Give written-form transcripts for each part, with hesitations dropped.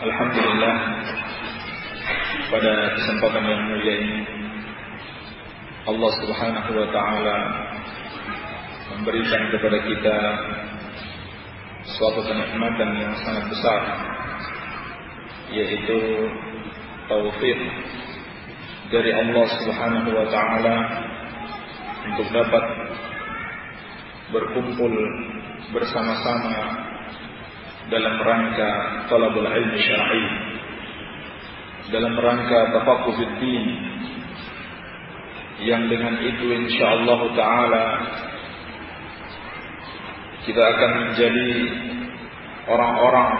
Alhamdulillah, pada kesempatan yang mulia ini Allah Subhanahu wa taala memberikan kepada kita suatu kenikmatan yang sangat besar, yaitu taufik dari Allah Subhanahu wa taala untuk dapat berkumpul bersama-sama dalam rangka talabul ilmi syar'i, dalam rangka tafaqquh fid din, yang dengan itu insyaallah taala kita akan menjadi orang-orang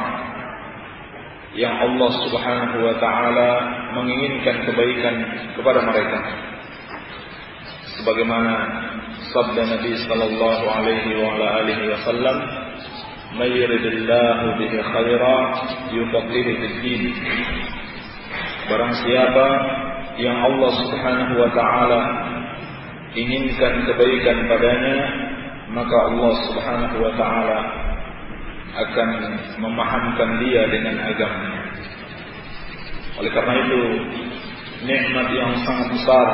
yang Allah Subhanahu wa taala menginginkan kebaikan kepada mereka, sebagaimana sabda Nabi sallallahu alaihi wa ala alihi wasallam, "May yuridillahu bihi khairan yufaqihu fid din." Barang siapa yang Allah Subhanahu wa taala inginkan kebaikan padanya, maka Allah Subhanahu wa taala akan memahamkan dia dengan agamanya. Oleh karena itu, nikmat yang sangat besar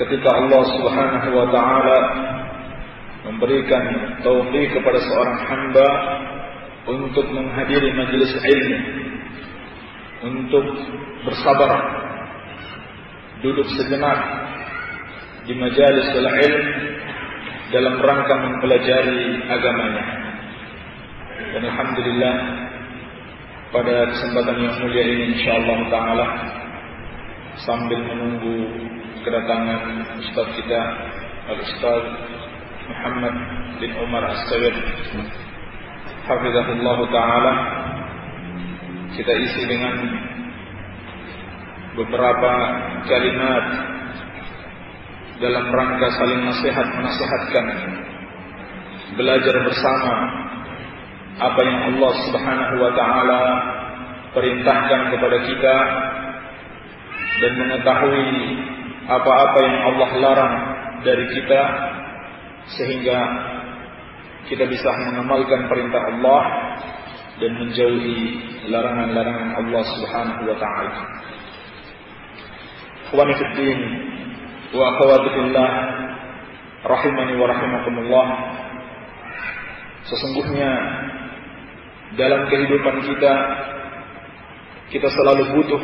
ketika Allah Subhanahu wa taala memberikan taufik kepada seorang hamba untuk menghadiri majelis ilmu, untuk bersabar duduk sejenak di majelis ilmu dalam rangka mempelajari agamanya. Dan alhamdulillah, pada kesempatan yang mulia ini insyaallah taala, sambil menunggu kedatangan ustaz kita Al-Ustaz Muhammad bin Umar As-Sawid hafizahullah taala, kita isi dengan beberapa kalimat dalam rangka saling menasihatkan, belajar bersama apa yang Allah Subhanahu wa taala perintahkan kepada kita, dan mengetahui apa-apa yang Allah larang dari kita, sehingga kita bisa mengamalkan perintah Allah dan menjauhi larangan-larangan Allah Subhanahu wa taala. Ikhwani fid din wa akhawati fillah, rahimani wa rahimakumullah. Sesungguhnya dalam kehidupan kita selalu butuh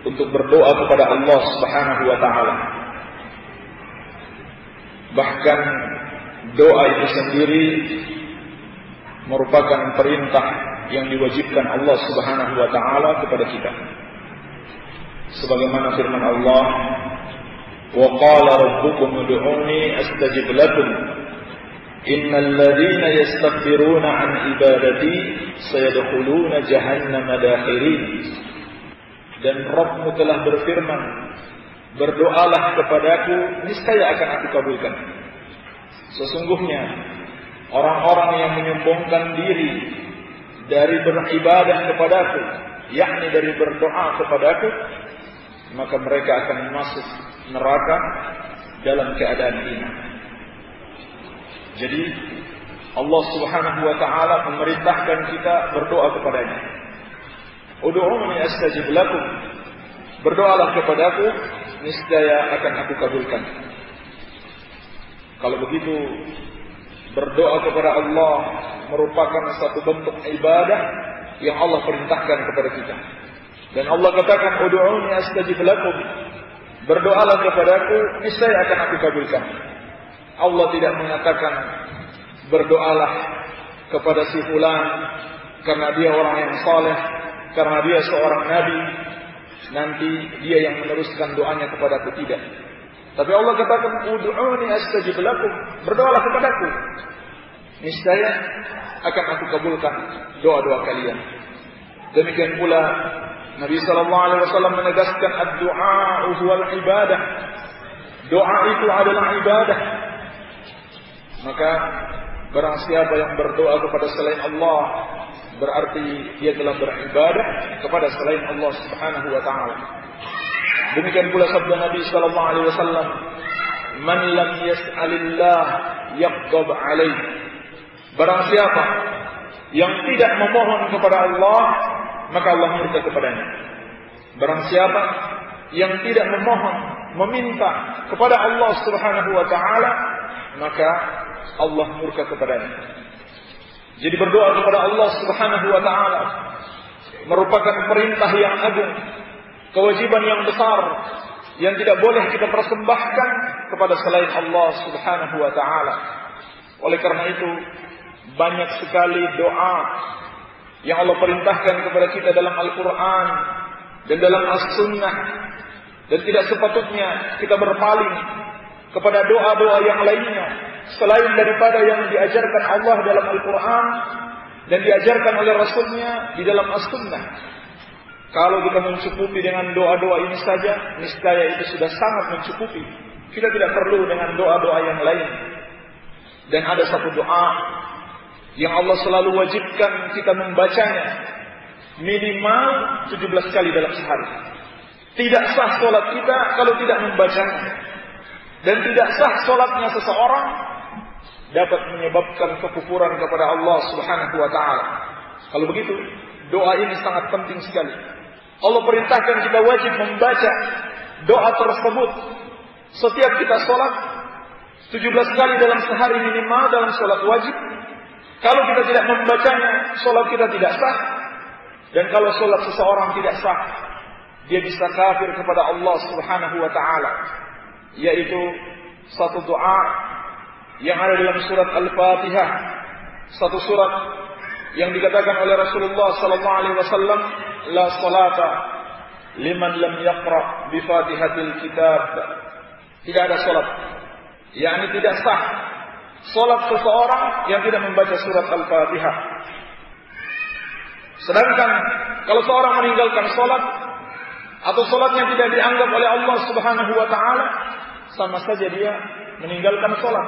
untuk berdoa kepada Allah Subhanahu wa taala. Bahkan doa itu sendiri merupakan perintah yang diwajibkan Allah Subhanahu wa taala kepada kita. Sebagaimana firman Allah, "Wa qala rabbukum ud'uni astajib lakum. Innal ladzina yastakbiruna 'an ibadati sayadkhuluna jahannama dakhirin." Dan Rabbmu telah berfirman, "Berdoalah kepadaku, niscaya akan aku kabulkan." Sesungguhnya orang-orang yang menyombongkan diri dari beribadah kepadaku, yakni dari berdoa kepadaku, maka mereka akan masuk neraka dalam keadaan iman. Jadi Allah Subhanahu wa taala memerintahkan kita berdoa kepadanya. Ud'uni astajib lakum. Berdoalah kepadaku, niscaya akan aku kabulkan. Kalau begitu, berdoa kepada Allah merupakan satu bentuk ibadah yang Allah perintahkan kepada kita. Dan Allah katakan, "Ud'uni astajib lakum." Berdoalah kepadaku, niscaya akan aku kabulkan. Allah tidak mengatakan berdoalah kepada si fulan karena dia orang yang saleh, karena dia seorang nabi, nanti dia yang meneruskan doanya kepadaku. Tidak. Tapi Allah katakan, "Ud'uni astajib lakum." Berdoalah kepadaku, niscaya akan aku kabulkan doa-doa kalian. Demikian pula Nabi sallallahu alaihi wasallam menegaskan, "Ad-du'a huwal ibadah." Doa itu adalah ibadah. Maka barang siapa yang berdoa kepada selain Allah, berarti dia telah beribadah kepada selain Allah Subhanahu wa taala. Demikian pula sabda Nabi sallallahu alaihi wasallam, "Man lam yas'alillah yaghdab alaihi." Barang siapa yang tidak memohon kepada Allah, maka Allah murka kepadanya. Barang siapa yang tidak memohon, meminta kepada Allah Subhanahu wa taala, maka Allah murka kepadanya. Jadi berdoa kepada Allah Subhanahu wa taala merupakan perintah yang agung, kewajiban yang besar yang tidak boleh kita persembahkan kepada selain Allah Subhanahu wa taala. Oleh karena itu, banyak sekali doa yang Allah perintahkan kepada kita dalam Al-Qur'an dan dalam As-Sunnah, dan tidak sepatutnya kita berpaling kepada doa-doa yang lainnya selain daripada yang diajarkan Allah dalam Al-Quran dan diajarkan oleh Rasulnya di dalam As-Sunnah. Kalau kita mencukupi dengan doa-doa ini saja, niscaya itu sudah sangat mencukupi. Kita tidak perlu dengan doa-doa yang lain. Dan ada satu doa yang Allah selalu wajibkan kita membacanya minimal 17 kali dalam sehari. Tidak sah solat kita kalau tidak membacanya. Dan tidak sah solatnya seseorang dapat menyebabkan kekufuran kepada Allah Subhanahu wa taala. Kalau begitu, doa ini sangat penting sekali. Allah perintahkan kita wajib membaca doa tersebut setiap kita solat 17 kali dalam sehari minimal dalam solat wajib. Kalau kita tidak membacanya, solat kita tidak sah. Dan kalau solat seseorang tidak sah, dia bisa kafir kepada Allah Subhanahu wa taala. Yaitu satu doa yang ada dalam surat Al-Fatihah, satu surat yang dikatakan oleh Rasulullah sallallahu alaihi wasallam, la salata liman lam yaqra bi Fatihatil kitab. Tidak ada salat, yakni tidak sah salat seseorang yang tidak membaca surat Al-Fatihah. Sedangkan kalau seorang meninggalkan salat atau salatnya tidak dianggap oleh Allah Subhanahu wa taala, sama saja dia meninggalkan salat.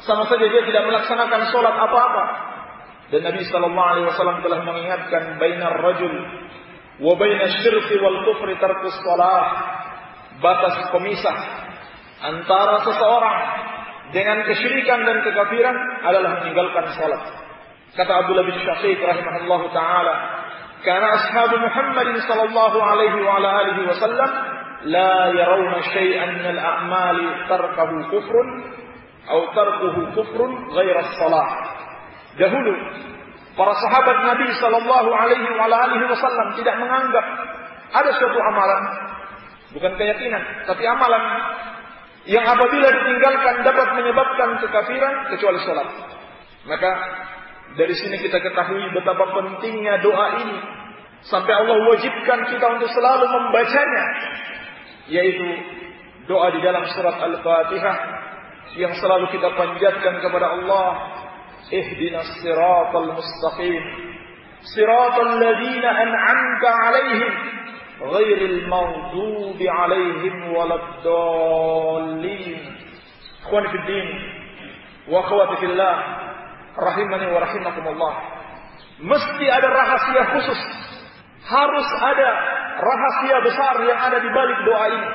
Sama saja dia tidak melaksanakan salat apa-apa. Dan Nabi sallallahu alaihi wasallam telah mengingatkan bainar rajul wa bainasy syirki wal kufri tarkus shalah. Batas pemisah antara seseorang dengan kesyirikan dan kekafiran adalah meninggalkan salat. Kata Abdullah bin Syaqiq rahimahullahu taala, "Kana ashabu Muhammadin sallallahu alaihi wa ala alihi wasallam la yarawna syai'an min al-a'mali tarkahu kufrun atau tarkuhu kufrun ghaira as-salah." Dahulu para sahabat Nabi sallallahu alaihi wa ala alihi wasallam tidak menganggap ada suatu amalan, bukan keyakinan, tapi amalan yang apabila ditinggalkan dapat menyebabkan kekafiran kecuali salat. Maka dari sini kita ketahui betapa pentingnya doa ini sampai Allah wajibkan kita untuk selalu membacanya, yaitu doa di dalam surat Al-Fatihah yang selalu kita panjatkan kepada Allah, ihdinas siratal mustaqim siratal ladzina an'amta 'alaihim ghairil maghdubi 'alaihim waladdallin. Ikhwani fid din wa akhwati fillah, rahimani wa rahimakumullah. Mesti ada rahasia khusus, harus ada rahasia besar yang ada di balik doa ini.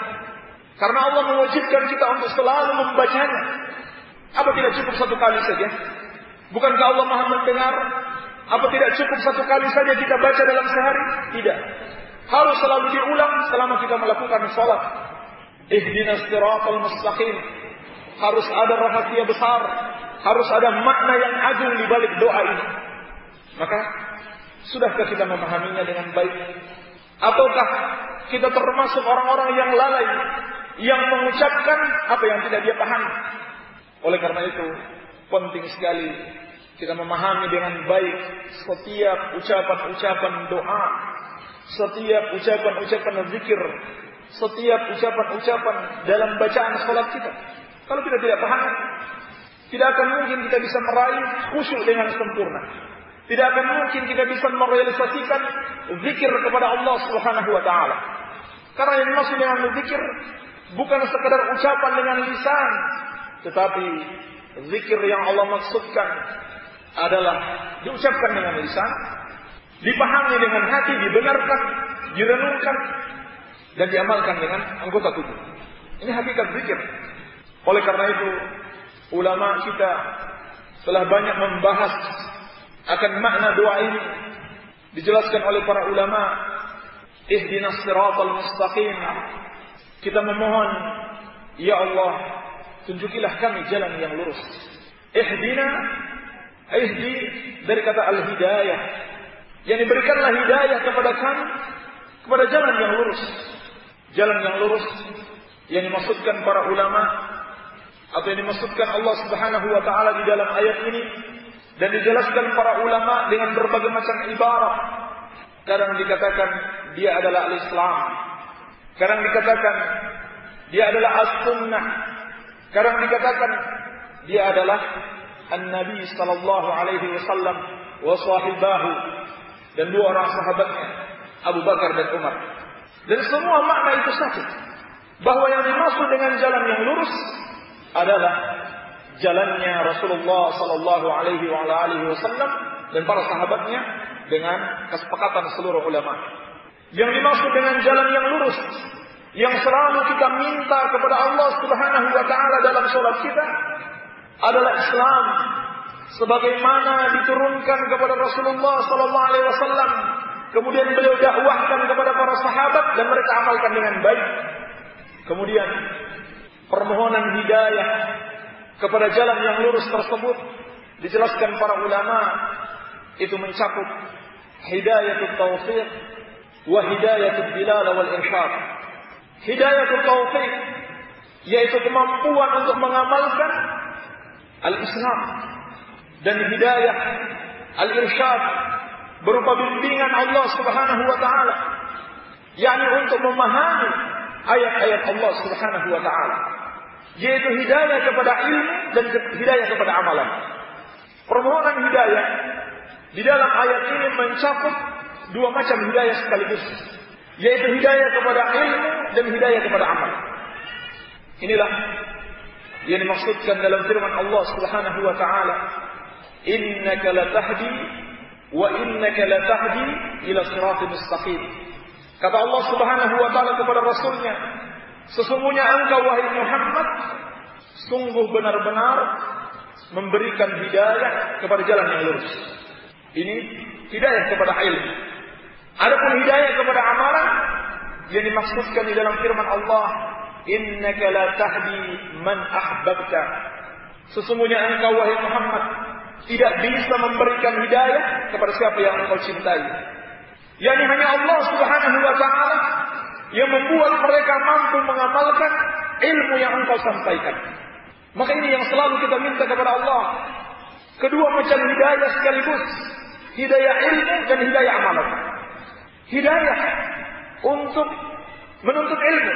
Karena Allah mewajibkan kita untuk selalu membacanya. Apa tidak cukup satu kali saja? Bukankah Allah Maha mendengar? Apa tidak cukup satu kali saja kita baca dalam sehari? Tidak. Harus selalu diulang selama kita melakukan salat. Ihdinas siratal mustaqim. Harus ada rahasia besar, harus ada makna yang agung di balik doa ini. Maka sudahkah kita memahaminya dengan baik? Ataukah kita termasuk orang-orang yang lalai, yang mengucapkan apa yang tidak dia pahami? Oleh karena itu penting sekali kita memahami dengan baik setiap ucapan-ucapan doa, setiap ucapan-ucapan zikir, setiap ucapan-ucapan dalam bacaan salat kita. Kalau kita tidak paham, tidak akan mungkin kita bisa meraih khusyuk dengan sempurna. Tidak akan mungkin kita bisa merealisasikan zikir kepada Allah Subhanahu wa taala. Karena yang dimaksud dengan zikir bukan sekadar ucapan dengan lisan, tetapi zikir yang Allah maksudkan adalah diucapkan dengan lisan, dipahami dengan hati, dibenarkan, direnungkan, dan diamalkan dengan anggota tubuh. Ini hakikat zikir. Oleh karena itu, ulama kita telah banyak membahas akan makna doa ini dijelaskan oleh para ulama, ihdinas siratal mustaqim. Kita memohon, ya Allah, tunjukilah kami jalan yang lurus. Ihdi dari kata al-hidayah, yang diberikanlah hidayah kepada kami kepada jalan yang lurus. Jalan yang lurus yang dimaksudkan para ulama atau yang dimaksudkan Allah Subhanahu wa taala di dalam ayat ini dan dijelaskan para ulama dengan berbagai macam ibarat. Kadang dikatakan dia adalah al-Islam, kadang dikatakan dia adalah as-sunnah, kadang dikatakan dia adalah an-Nabi sallallahu alaihi wasallam wa sahibahu, dan dua orang sahabatnya, Abu Bakar dan Umar. Dan semua makna itu satu, bahwa yang dimaksud dengan jalan yang lurus adalah jalannya Rasulullah sallallahu alaihi wasallam dan para sahabatnya dengan kesepakatan seluruh ulama. Yang dimaksud dengan jalan yang lurus, yang selalu kita minta kepada Allah Subhanahu wa taala dalam salat kita, adalah Islam sebagaimana diturunkan kepada Rasulullah sallallahu alaihi wasallam, kemudian beliau dakwahkan kepada para sahabat dan mereka amalkan dengan baik. Kemudian permohonan hidayah kepada jalan yang lurus tersebut dijelaskan para ulama itu mencakup hidayatul taufiq wa hidayatul dilalah wal irsyad. Hidayatul taufiq yaitu kemampuan untuk mengamalkan al-Islam, dan hidayah al-irsyad berupa bimbingan Allah Subhanahu wa taala, yakni untuk memahami ayat-ayat Allah Subhanahu wa taala, yaitu hidayah kepada ilmu dan hidayah kepada amalan. Permohonan hidayah di dalam ayat ini mencakup dua macam hidayah sekaligus, yaitu hidayah kepada ilmu dan hidayah kepada amal. Inilah yang dimaksudkan dalam firman Allah Subhanahu wa taala, innaka latahdi wa innaka latahdi ila siratal mustaqim. Kata Allah Subhanahu wa taala kepada rasulnya, sesungguhnya engkau wahai Muhammad sungguh benar-benar memberikan hidayah kepada jalan yang lurus. Ini hidayah kepada ilmu. Adapun hidayah kepada amalan yang dimaksudkan di dalam firman Allah, innaka la tahdi man ahbabta. Sesungguhnya engkau wahai Muhammad tidak bisa memberikan hidayah kepada siapa yang engkau cintai. Yani hanya Allah Subhanahu wa taala yang membuat mereka mampu mengamalkan ilmu yang engkau sampaikan. Maka ini yang selalu kita minta kepada Allah. Kedua macam hidayah sekaligus, hidayah ilmu dan hidayah amalan. Hidayah untuk menuntut ilmu,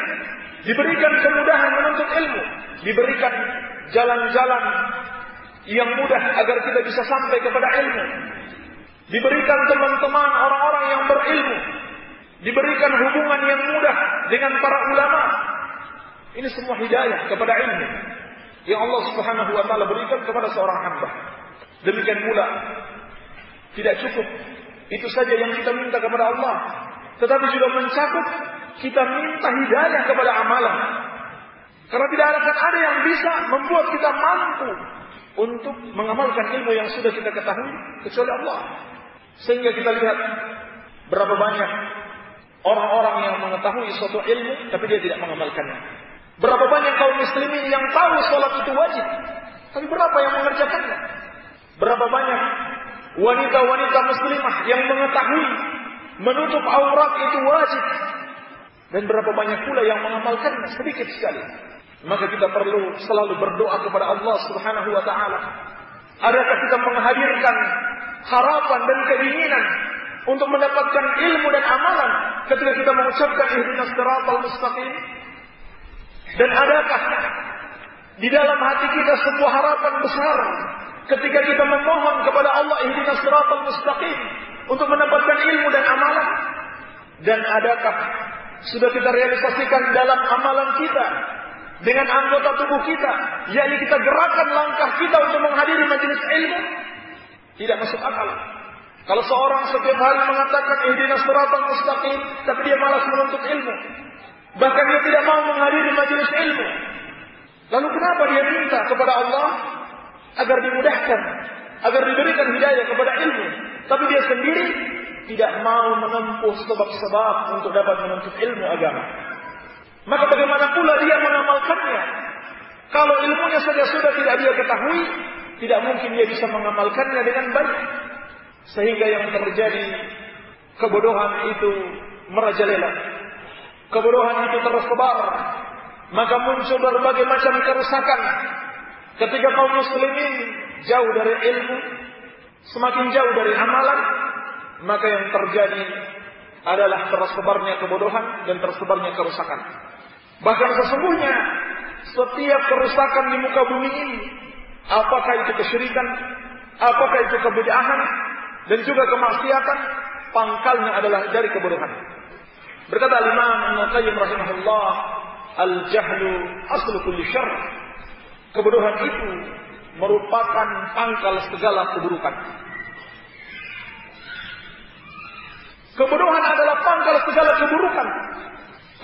diberikan kemudahan menuntut ilmu, diberikan jalan-jalan yang mudah agar kita bisa sampai kepada ilmu, diberikan teman-teman orang-orang yang berilmu, diberikan hubungan yang mudah dengan para ulama. Ini semua hidayah kepada ilmu yang Allah Subhanahu wa taala berikan kepada seorang hamba. Demikian pula tidak cukup itu saja yang kita minta kepada Allah, tetapi juga mencakup kita minta hidayah kepada amalan. Karena tidak akan ada yang bisa membuat kita mampu untuk mengamalkan ilmu yang sudah kita ketahui kecuali Allah. Sehingga kita lihat berapa banyak orang-orang yang mengetahui suatu ilmu tapi dia tidak mengamalkannya. Berapa banyak kaum muslimin yang tahu salat itu wajib, tapi berapa yang mengerjakannya? Berapa banyak wanita-wanita muslimah yang mengetahui menutup aurat itu wajib, dan berapa banyak pula yang mengamalkannya? Sedikit sekali. Maka kita perlu selalu berdoa kepada Allah Subhanahu wa taala. Adakah kita menghadirkan harapan dan keinginan untuk mendapatkan ilmu dan amalan ketika kita mengucapkan ihdinas siratal mustaqim? Dan adakah di dalam hati kita sebuah harapan besar ketika kita memohon kepada Allah ihdinas siratal mustaqim untuk mendapatkan ilmu dan amalan? Dan adakah sudah kita realisasikan dalam amalan kita dengan anggota tubuh kita, yakni kita gerakan langkah kita untuk menghadiri majelis ilmu? Tidak masuk akal kalau seorang setiap hari mengatakan ihdinas siratal mustaqim tapi dia malas menuntut ilmu, bahkan dia tidak mau menghadiri majelis ilmu. Lalu kenapa dia minta kepada Allah agar dimudahkan, agar diberikan hidayah kepada ilmu, tapi dia sendiri tidak mau menempuh sebab-sebab untuk dapat menuntut ilmu agama. Maka bagaimana pula dia mengamalkannya? Kalau ilmunya saja sudah tidak dia ketahui, tidak mungkin dia bisa mengamalkannya dengan baik. Sehingga yang terjadi, kebodohan itu merajalela. Kebodohan itu tersebar. Maka muncul berbagai macam kerusakan. Ketika kaum muslimin jauh dari ilmu, semakin jauh dari amalan, maka yang terjadi adalah tersebarnya kebodohan dan tersebarnya kerusakan. Bahkan sesungguhnya setiap kerusakan di muka bumi ini, apakah itu kesyirikan, apakah itu kebid'ahan, dan juga kemaksiatan, pangkalnya adalah dari kebodohan. Berkata Imam Ibnu Qayyim rahimahullah, al-jahlu aslu kulli syarr. Kebodohan itu merupakan pangkal segala keburukan. Kebodohan adalah pangkal segala keburukan.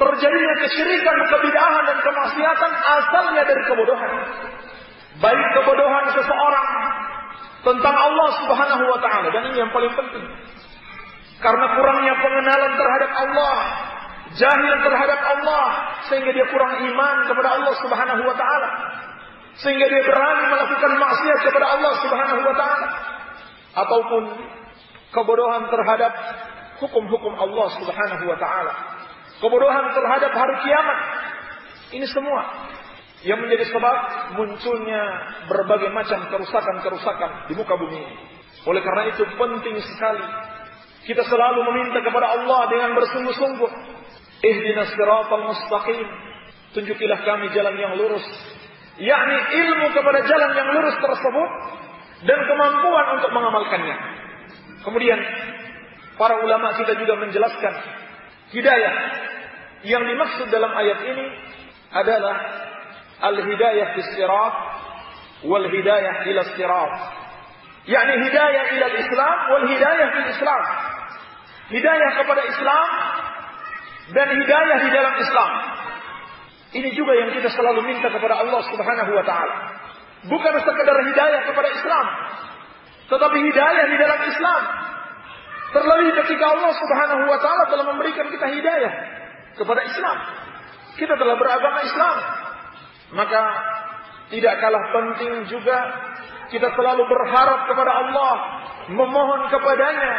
Terjadinya kesyirikan, kebid'ahan dan kemaksiatan asalnya dari kebodohan. Baik kebodohan seseorang tentang Allah Subhanahu wa taala, dan ini yang paling penting. Karena kurangnya pengenalan terhadap Allah, jahil terhadap Allah, sehingga dia kurang iman kepada Allah Subhanahu wa taala. Sehingga dia berani melakukan maksiat kepada Allah Subhanahu wa taala. Ataupun kebodohan terhadap hukum-hukum Allah Subhanahu wa taala. Kebodohan terhadap hari kiamat. Ini semua yang menjadi sebab munculnya berbagai macam kerusakan-kerusakan di muka bumi ini. Oleh karena itu penting sekali kita selalu meminta kepada Allah dengan bersungguh-sungguh, ihdinas siratal mustaqim, tunjukilah kami jalan yang lurus, yakni ilmu kepada jalan yang lurus tersebut dan kemampuan untuk mengamalkannya. Kemudian para ulama kita juga menjelaskan hidayah yang dimaksud dalam ayat ini adalah al-hidayah fis sirat wal hidayah ila sirat. yakni hidayah ila Islam wal hidayah fil Islam. Hidayah kepada Islam dan hidayah di dalam Islam. Ini juga yang kita selalu minta kepada Allah Subhanahu wa taala. Bukan sekadar hidayah kepada Islam, tetapi hidayah di dalam Islam. Terlebih ketika Allah Subhanahu wa taala telah memberikan kita hidayah kepada Islam. Kita telah beragama Islam. Maka tidak kalah penting juga kita selalu berharap kepada Allah, memohon kepadanya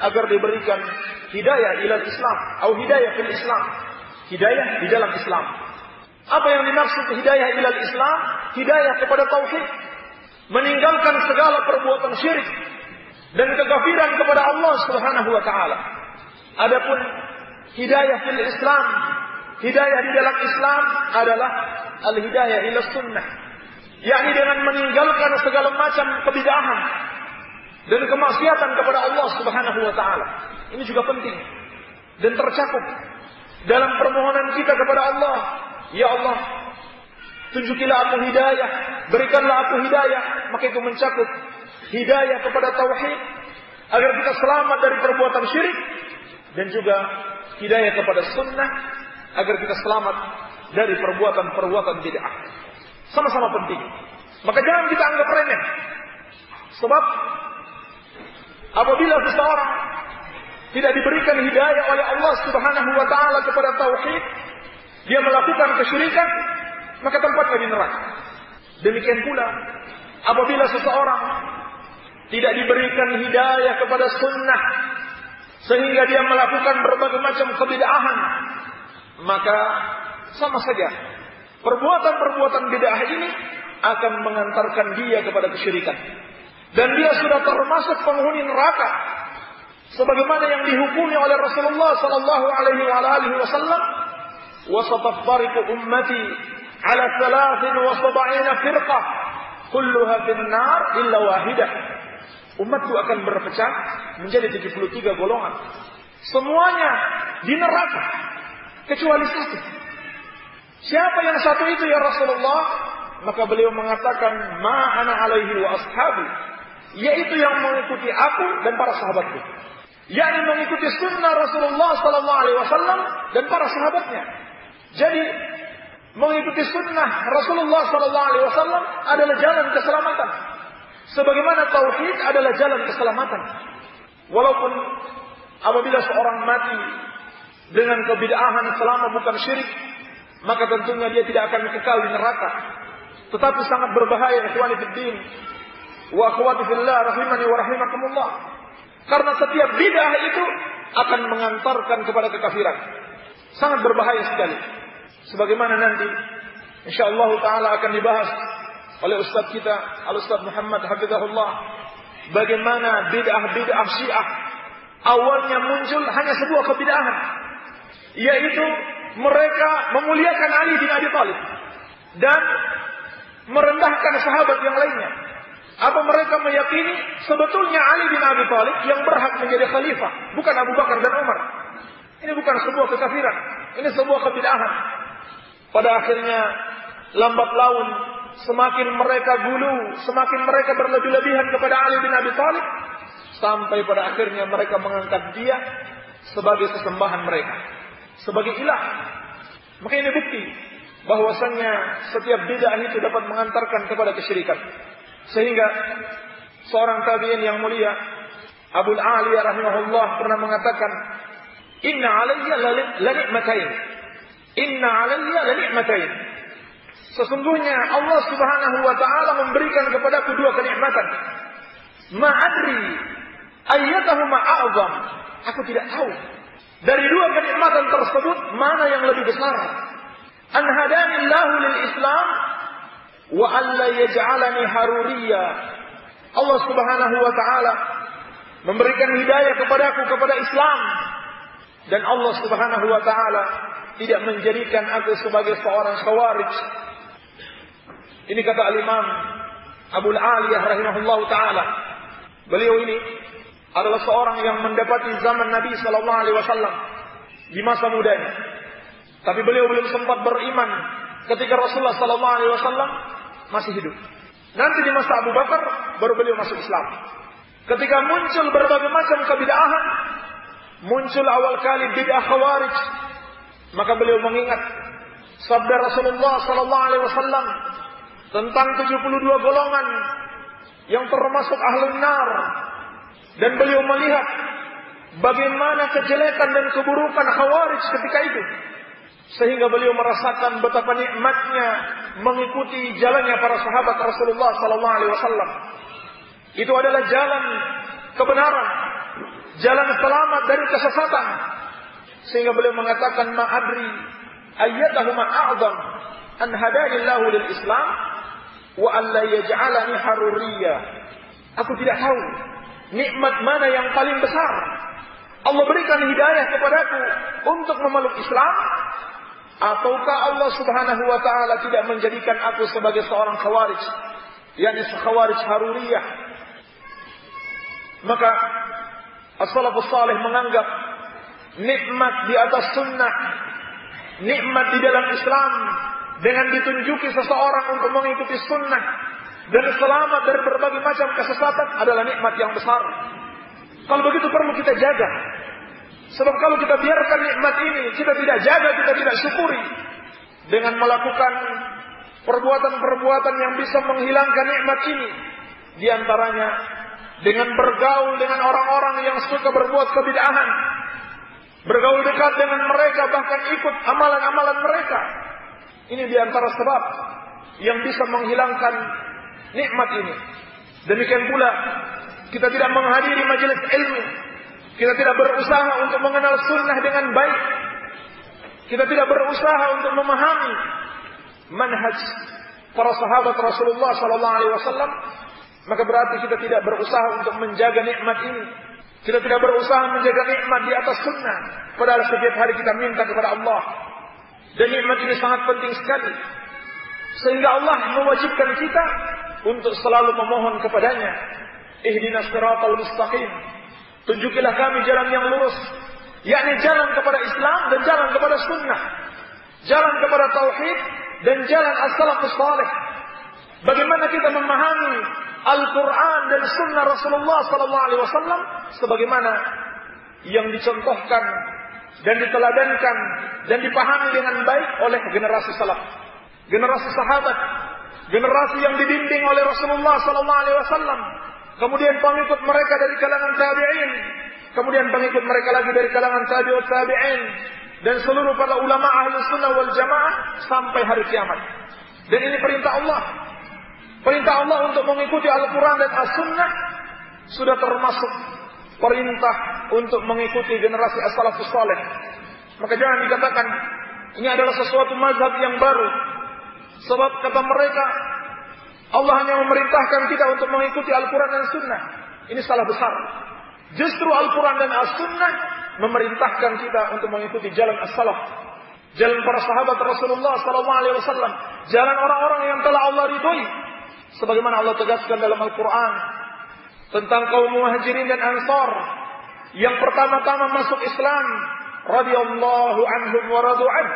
agar diberikan hidayah ila Islam atau hidayah fil Islam. Hidayah di dalam Islam. Apa yang dimaksud hidayah ila Islam? Hidayah kepada tauhid, meninggalkan segala perbuatan syirik dan kekafiran kepada Allah Subhanahu wa taala. Adapun hidayah fil Islam, hidayah di dalam Islam adalah al-hidayah ila sunnah, yakni dengan meninggalkan segala macam kebid'ahan dan kemaksiatan kepada Allah Subhanahu wa taala. Ini juga penting dan tercakup dalam permohonan kita kepada Allah. Ya Allah, tunjukilah aku hidayah, berikanlah aku hidayah. Maka itu mencakup hidayah kepada tauhid agar kita selamat dari perbuatan syirik, dan juga hidayah kepada sunnah agar kita selamat dari perbuatan-perbuatan bid'ah. Sama-sama penting. Maka jangan kita anggap remeh. Sebab apabila seseorang tidak diberikan hidayah oleh Allah Subhanahu wa taala kepada tauhid, dia melakukan kesyirikan, maka tempatnya di neraka. Demikian pula apabila seseorang tidak diberikan hidayah kepada sunnah sehingga dia melakukan berbagai macam kebid'ahan, maka sama saja perbuatan-perbuatan bid'ah ini akan mengantarkan dia kepada kesyirikan, dan dia sudah termasuk penghuni neraka sebagaimana yang dihukumi oleh Rasulullah sallallahu alaihi wasallam, wa sataftariqu ummati ala 73 firqah kulluha fin nar illa wahidah. Umatku akan berpecah menjadi 73 golongan, semuanya di neraka kecuali satu. Siapa yang satu itu ya Rasulullah? Maka beliau mengatakan, ma ana alaihi wa ashabi, yaitu yang mengikuti aku dan para sahabatku, yakni mengikuti sunnah Rasulullah sallallahu alaihi wasallam dan para sahabatnya. Jadi mengikuti sunnah Rasulullah sallallahu alaihi wasallam adalah jalan keselamatan, sebagaimana tauhid adalah jalan keselamatan. Walaupun apabila seorang mati dengan kebid'ahan selama bukan syirik, maka tentunya dia tidak akan kekal di neraka. Tetapi sangat berbahaya, ikhwani fiddin wa akhwati fillah rahimani wa rahimakumullah. Karena setiap bid'ah itu akan mengantarkan kepada kekafiran. Sangat berbahaya sekali. Sebagaimana nanti insyaallah taala akan dibahas oleh ustaz kita Al-Ustaz Muhammad hafizahullah, bagaimana bid'ah Syiah awalnya muncul hanya sebuah kebid'ahan, yaitu mereka memuliakan Ali bin Abi Thalib dan merendahkan sahabat yang lainnya. Apa mereka meyakini sebetulnya Ali bin Abi Thalib yang berhak menjadi khalifah, bukan Abu Bakar dan Umar. Ini bukan sebuah kekafiran, ini sebuah kebid'ahan. Pada akhirnya lambat laun semakin mereka gulu, semakin mereka berlebih-lebihan kepada Ali bin Abi Thalib, sampai pada akhirnya mereka mengangkat dia sebagai sesembahan mereka, sebagai ilah. Maka ini bukti bahwasannya setiap bid'ah itu dapat mengantarkan kepada kesyirikan. Sehingga seorang tabi'in yang mulia Abu Aliyah rahimahullah pernah mengatakan, Inna alayya la ni'matain. Inna alayya la ni'matain. Sesungguhnya Allah Subhanahu wa taala memberikan kepadaku dua kenikmatan. Ma'adri ayyatahuma a'zam. Aku tidak tahu dari dua kenikmatan tersebut mana yang lebih besar. An hadanillahu lil Islam wa alla yaj'alani haruriyya. Allah Subhanahu wa taala memberikan hidayah kepadaku kepada Islam, dan Allah Subhanahu wa taala tidak menjadikan aku sebagai seorang khawarij. Ini kata Al-Imam Abu Aliyah rahimahullahu taala. Beliau ini adalah seorang yang mendapati zaman Nabi sallallahu alaihi wasallam di masa mudanya. Tapi beliau belum sempat beriman ketika Rasulullah sallallahu alaihi wasallam masih hidup. Nanti di masa Abu Bakar baru beliau masuk Islam. Ketika muncul berbagai macam kebid'ahan, muncul awal kali bid'ah khawarij, maka beliau mengingat sabda Rasulullah sallallahu alaihi wasallam tentang 72 golongan yang termasuk ahlun nar, dan beliau melihat bagaimana kejelekan dan keburukan khawarij ketika itu, sehingga beliau merasakan betapa nikmatnya mengikuti jalannya para sahabat Rasulullah sallallahu alaihi wasallam. Itu adalah jalan kebenaran, jalan selamat dari kesesatan. Sehingga beliau mengatakan, ma'adri ayyatahuma a'zam an hadanillahu lil Islam wa alla yaj'alani haruriyya. Aku tidak tahu nikmat mana yang paling besar. Allah berikan hidayah kepadaku untuk memeluk Islam, ataukah Allah Subhanahu wa taala tidak menjadikan aku sebagai seorang khawarij, yakni khawarij haruriyah. Maka as-salafus salih menganggap nikmat di atas sunnah, nikmat di dalam Islam dengan ditunjuki seseorang untuk mengikuti sunnah dan selamat dari berbagai macam kesesatan adalah nikmat yang besar. Kalau begitu perlu kita jaga. Sebab kalau kita biarkan nikmat ini, kita tidak jaga, kita tidak syukuri dengan melakukan perbuatan-perbuatan yang bisa menghilangkan nikmat ini. Di antaranya dengan bergaul dengan orang-orang yang suka berbuat kebid'ahan, bergaul dekat dengan mereka, bahkan ikut amalan-amalan mereka. Ini di antara sebab yang bisa menghilangkan nikmat ini. Demikian pula kita tidak menghadiri majelis ilmu, kita tidak berusaha untuk mengenal sunnah dengan baik, kita tidak berusaha untuk memahami manhaj para sahabat Rasulullah sallallahu alaihi wasallam, maka berarti kita tidak berusaha untuk menjaga nikmat ini. Kita tidak berusaha menjaga nikmat di atas sunnah, padahal setiap hari kita minta kepada Allah. Dan nikmat ini sangat penting sekali, sehingga Allah mewajibkan kita untuk selalu memohon kepadanya, ihdinas siratal mustaqim, tunjukilah kami jalan yang lurus, yakni jalan kepada Islam dan jalan kepada sunnah, jalan kepada tauhid dan jalan as-salafus salih. Bagaimana kita memahami Al-Quran dan sunnah Rasulullah sallallahu alaihi wasallam sebagaimana yang dicontohkan dan diteladankan dan dipahami dengan baik oleh generasi salaf, generasi sahabat, generasi yang dibimbing oleh Rasulullah sallallahu alaihi wasallam, kemudian pengikut mereka dari kalangan tabi'in, kemudian pengikut mereka lagi dari kalangan tabi'ut tabi'in, dan seluruh para ulama ahli sunnah wal jamaah sampai hari kiamat. Dan ini perintah Allah. Perintah Allah untuk mengikuti Al-Quran dan As-Sunnah sudah termasuk perintah untuk mengikuti generasi as-salafus saleh. Maka jangan dikatakan ini adalah sesuatu mazhab yang baru. Sebab kata mereka, Allah hanya memerintahkan kita untuk mengikuti Al-Quran dan Sunnah. Ini salah besar. Justru Al-Quran dan As-Sunnah memerintahkan kita untuk mengikuti jalan as-salaf, jalan para sahabat Rasulullah SAW, jalan orang-orang yang telah Allah ridhoi. Sebagaimana Allah tegaskan dalam Al-Quran tentang kaum Muhajirin dan Ansar yang pertama-tama masuk Islam, radhiyallahu anhum wa radu an.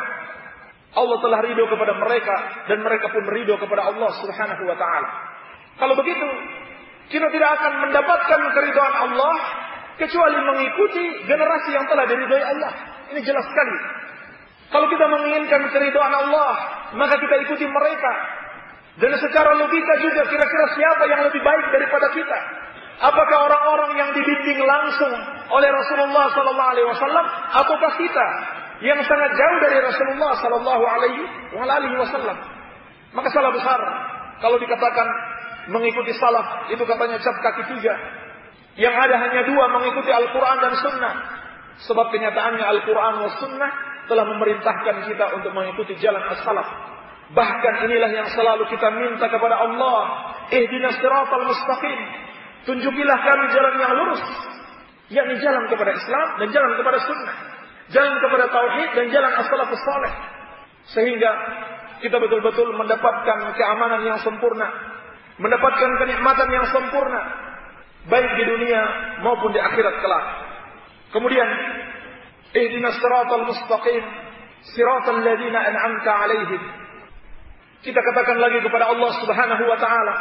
Allah telah ridho kepada mereka dan mereka pun ridho kepada Allah Subhanahu wa taala. Kalau begitu, kita tidak akan mendapatkan keridhaan Allah kecuali mengikuti generasi yang telah diridhoi Allah. Ini jelas sekali. Kalau kita menginginkan keridhaan Allah, maka kita ikuti mereka. Dan secara logika juga kira-kira siapa yang lebih baik daripada kita? Apakah orang-orang yang dibimbing langsung oleh Rasulullah SAW, ataukah kita yang sangat jauh dari Rasulullah SAW? Maka salah besar kalau dikatakan mengikuti salaf itu katanya cap kaki tiga. Yang ada hanya dua, mengikuti Al-Quran dan Sunnah. Sebab kenyataannya Al-Quran dan Sunnah telah memerintahkan kita untuk mengikuti jalan as-salaf. Bahkan inilah yang selalu kita minta kepada Allah, ihdinas siratal mustaqim, tunjukilah kami jalan yang lurus, yakni jalan kepada Islam dan jalan kepada Sunnah, jalan kepada Tauhid dan jalan as-salafus saleh, sehingga kita betul-betul mendapatkan keamanan yang sempurna, mendapatkan kenikmatan yang sempurna, baik di dunia maupun di akhirat kelak. Kemudian, ihdinas siratal mustaqim, siratal ladzina an'amta 'alaihim. Kita katakan lagi kepada Allah Subhanahu wa taala,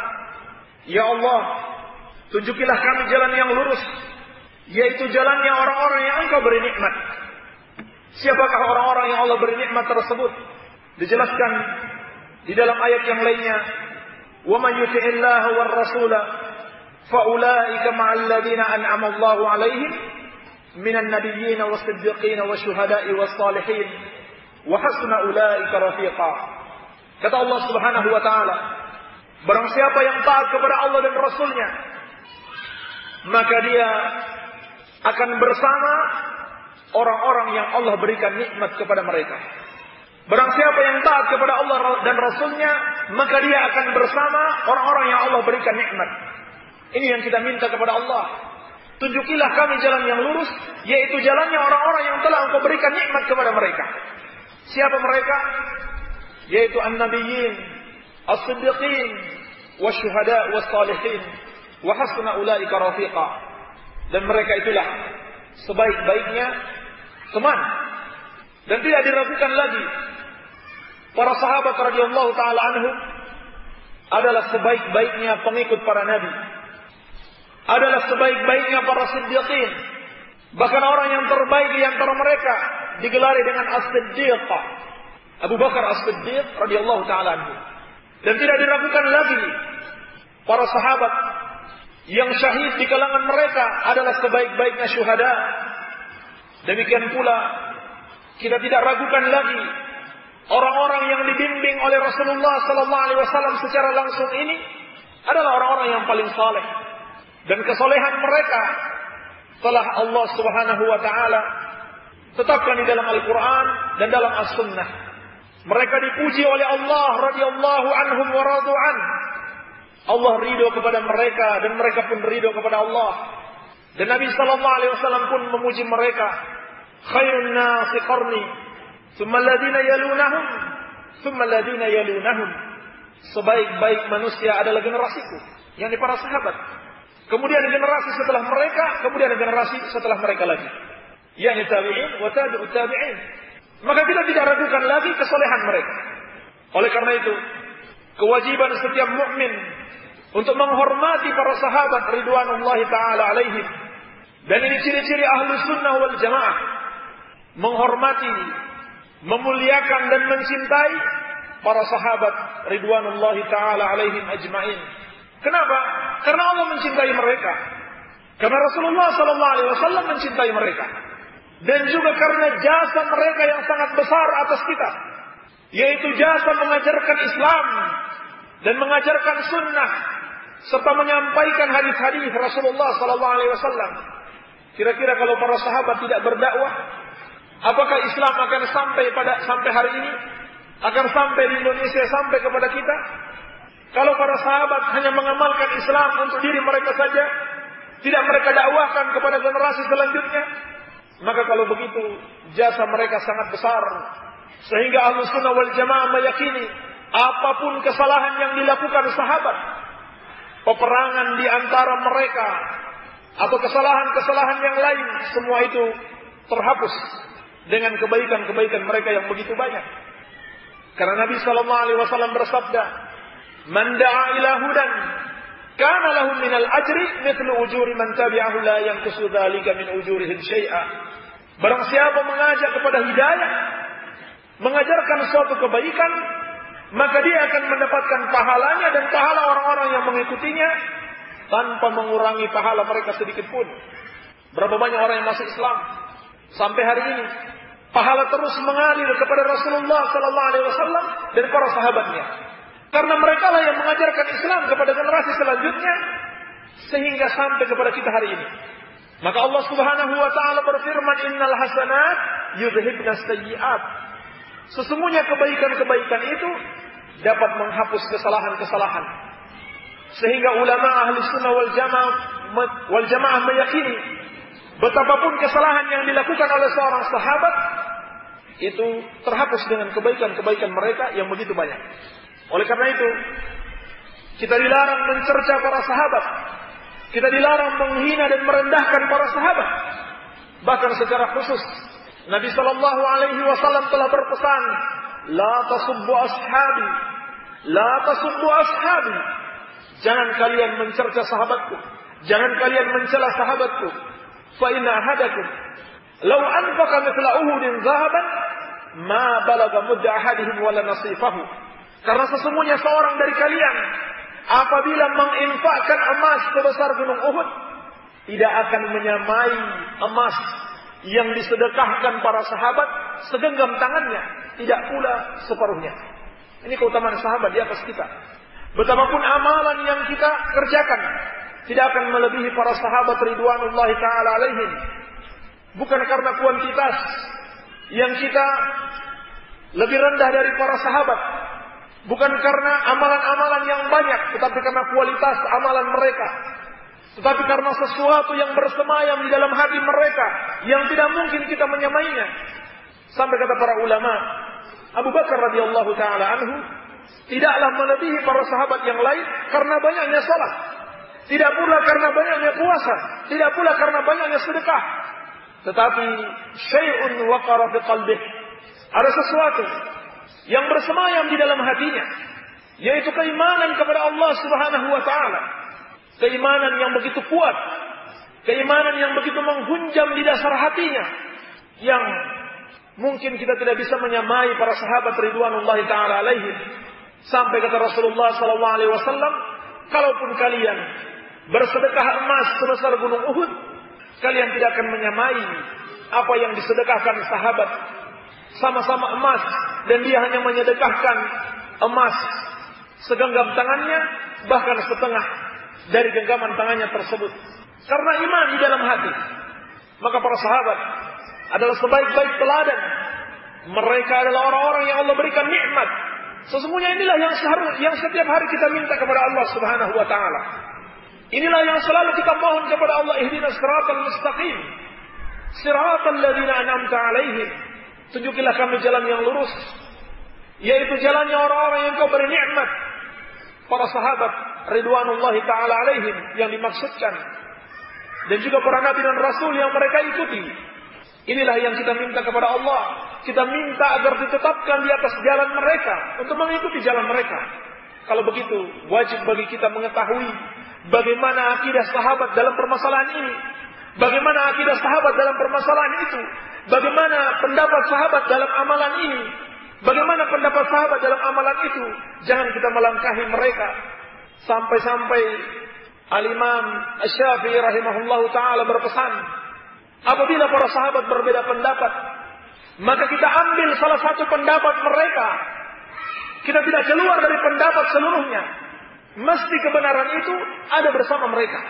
ya Allah, tunjukilah kami jalan yang lurus, yaitu jalannya orang-orang yang Engkau beri nikmat. Siapakah orang-orang yang Allah beri nikmat tersebut? Dijelaskan di dalam ayat yang lainnya, wa may yuti'illaha war rasula fa ulaika ma'al ladzina an'ama Allahu 'alaihim minan nabiyyin was-siddiqin wasyuhada'i was-salihin wa hasuna ulaika rafiqa. Kata Allah Subhanahu wa taala, barang siapa yang taat kepada Allah dan Rasul-Nya, maka dia akan bersama orang-orang yang Allah berikan nikmat kepada mereka. Barang siapa yang taat kepada Allah dan Rasul-Nya, maka dia akan bersama orang-orang yang Allah berikan nikmat. Ini yang kita minta kepada Allah. Tunjukilah kami jalan yang lurus, yaitu jalannya orang-orang yang telah Engkau berikan nikmat kepada mereka. Siapa mereka? Yaitu an-nabiyyin, as-siddiqin, wasyuhada' was-salihin, wa hasuna ulaika rafiqa. Dan mereka itulah sebaik-baiknya teman. Dan tidak diragukan lagi, para sahabat radhiyallahu taala anhum adalah sebaik-baiknya pengikut para nabi, adalah sebaik-baiknya para siddiqin. Bahkan orang yang terbaik di antara mereka digelari dengan as-siddiq, Abu Bakar as-Siddiq radhiyallahu taala anhu. Dan tidak diragukan lagi, para sahabat yang syahid di kalangan mereka adalah sebaik-baiknya syuhada. Demikian pula kita tidak ragukan lagi, orang-orang yang dibimbing oleh Rasulullah sallallahu alaihi wasallam secara langsung ini adalah orang-orang yang paling saleh. Dan kesolehan mereka telah Allah Subhanahu wa taala tetapkan di dalam Al-Qur'an dan dalam As-Sunnah. Mereka dipuji oleh Allah radhiyallahu anhum wa radu an. Allah ridho kepada mereka dan mereka pun ridho kepada Allah. Dan Nabi sallallahu alaihi wasallam pun memuji mereka, khairun nasi qarni, thumma alladhina yalunahum, thumma alladhina yalunahum. Sebaik-baik manusia adalah generasiku, yakni para sahabat. Kemudian generasi setelah mereka, kemudian generasi setelah mereka lagi, yakni tabi'in wa tabi'ut tabi'in. Maka kita tidak ragukan lagi kesolehan mereka. Oleh karena itu, kewajiban setiap mukmin untuk menghormati para sahabat ridwanullahi ta'ala alaihim. Dan ini ciri-ciri ahlu sunnah wal jamaah. Menghormati, memuliakan dan mencintai para sahabat ridwanullahi ta'ala alaihim ajma'in. Kenapa? Karena Allah mencintai mereka. Karena Rasulullah SAW mencintai mereka. Dan juga karena jasa mereka yang sangat besar atas kita. Yaitu jasa mengajarkan Islam. Dan mengajarkan sunnah. Serta menyampaikan hadis-hadis Rasulullah SAW. Kira-kira kalau para sahabat tidak berdakwah, apakah Islam akan sampai hari ini? Akan sampai di Indonesia, sampai kepada kita? Kalau para sahabat hanya mengamalkan Islam untuk diri mereka saja, tidak mereka dakwahkan kepada generasi selanjutnya, maka kalau begitu jasa mereka sangat besar. Sehingga Ahlussunnah wal Jamaah meyakini apapun kesalahan yang dilakukan sahabat, peperangan di antara mereka atau kesalahan-kesalahan yang lain, semua itu terhapus dengan kebaikan-kebaikan mereka yang begitu banyak. Karena Nabi SAW bersabda, "Man da'a ila hudan, kana lahu minal ajri mithlu ujuri man tabi'ahu la yanqusu dzalika min ujurihim syai'a." Barang siapa mengajak kepada hidayah, mengajarkan suatu kebaikan, maka dia akan mendapatkan pahalanya dan pahala orang-orang yang mengikutinya tanpa mengurangi pahala mereka sedikit pun. Berapa banyak orang yang masuk Islam sampai hari ini, pahala terus mengalir kepada Rasulullah SAW dan para sahabatnya. Karena mereka lah yang mengajarkan Islam kepada generasi selanjutnya sehingga sampai kepada kita hari ini. Maka Allah Subhanahu wa taala berfirman, "Innal hasanat yudhibnas sayyi'at." Sesungguhnya kebaikan-kebaikan itu dapat menghapus kesalahan-kesalahan. Sehingga ulama Ahlussunnah wal Jamaah meyakini betapapun kesalahan yang dilakukan oleh seorang sahabat itu terhapus dengan kebaikan-kebaikan mereka yang begitu banyak. Oleh karena itu, kita dilarang mencerca para sahabat. Kita dilarang menghina dan merendahkan para sahabat. Bahkan secara khusus Nabi SAW telah berpesan, "La tasubbu ashabi, la tasubbu ashabi." Jangan kalian mencerca sahabatku, jangan kalian mencela sahabatku. Fa inna ahadakum law anfaqa mithla Uhudin dhahaban ma balagha mudda ahadihim wala nasifahu. Karena sesungguhnya seorang dari kalian apabila menginfakkan emas sebesar gunung Uhud, tidak akan menyamai emas yang disedekahkan para sahabat segenggam tangannya, tidak pula separuhnya. Ini keutamaan sahabat di atas kita. Betapapun amalan yang kita kerjakan tidak akan melebihi para sahabat ridwanullahi ta'ala alaihim. Bukan karena kuantitas yang kita lebih rendah dari para sahabat, bukan karena amalan-amalan yang banyak, tetapi karena kualitas amalan mereka, tetapi karena sesuatu yang bersemayam di dalam hati mereka yang tidak mungkin kita menyamainya. Sampai kata para ulama, Abu Bakar radhiyallahu ta'ala anhu tidaklah melebihi para sahabat yang lain karena banyaknya salat, tidak pula karena banyaknya puasa, tidak pula karena banyaknya sedekah, tetapi syai'un waqara fi qalbihi, ada sesuatu yang bersemayam di dalam hatinya, yaitu keimanan kepada Allah Subhanahu wa taala. Keimanan yang begitu kuat, keimanan yang begitu menghunjam di dasar hatinya, yang mungkin kita tidak bisa menyamai para sahabat ridwanullahi ta'ala alaihim. Sampai kata Rasulullah SAW, kalaupun kalian bersedekah emas sebesar gunung Uhud, kalian tidak akan menyamai apa yang disedekahkan sahabat. Sama-sama emas, dan dia hanya menyedekahkan emas segenggam tangannya, bahkan setengah dari genggaman tangannya tersebut. Karena iman di dalam hati. Maka para sahabat adalah sebaik-baik teladan. Mereka adalah orang-orang yang Allah berikan nikmat. Sesungguhnya inilah yang setiap hari kita minta kepada Allah Subhanahu wa taala. Inilah yang selalu kita mohon kepada Allah, ihdinas siratal mustaqim, siratal ladzina an'amta 'alaihim. Tunjukilah kami jalan yang lurus, yaitu jalannya orang-orang yang Kau beri nikmat. Para sahabat ridwanullahi ta'ala alaihim yang dimaksudkan, dan juga para nabi dan rasul yang mereka ikuti. Inilah yang kita minta kepada Allah. Kita minta agar ditetapkan di atas jalan mereka, untuk mengikuti jalan mereka. Kalau begitu, wajib bagi kita mengetahui bagaimana akidah sahabat dalam permasalahan ini, bagaimana akidah sahabat dalam permasalahan itu, bagaimana pendapat sahabat dalam amalan ini, bagaimana pendapat sahabat dalam amalan itu. Jangan kita melangkahi mereka sampai-sampai Al-Imam Asy-Syafi'i rahimahullahu taala berpesan, apabila para sahabat berbeda pendapat, maka kita ambil salah satu pendapat mereka. Kita tidak keluar dari pendapat seluruhnya. Mesti kebenaran itu ada bersama mereka.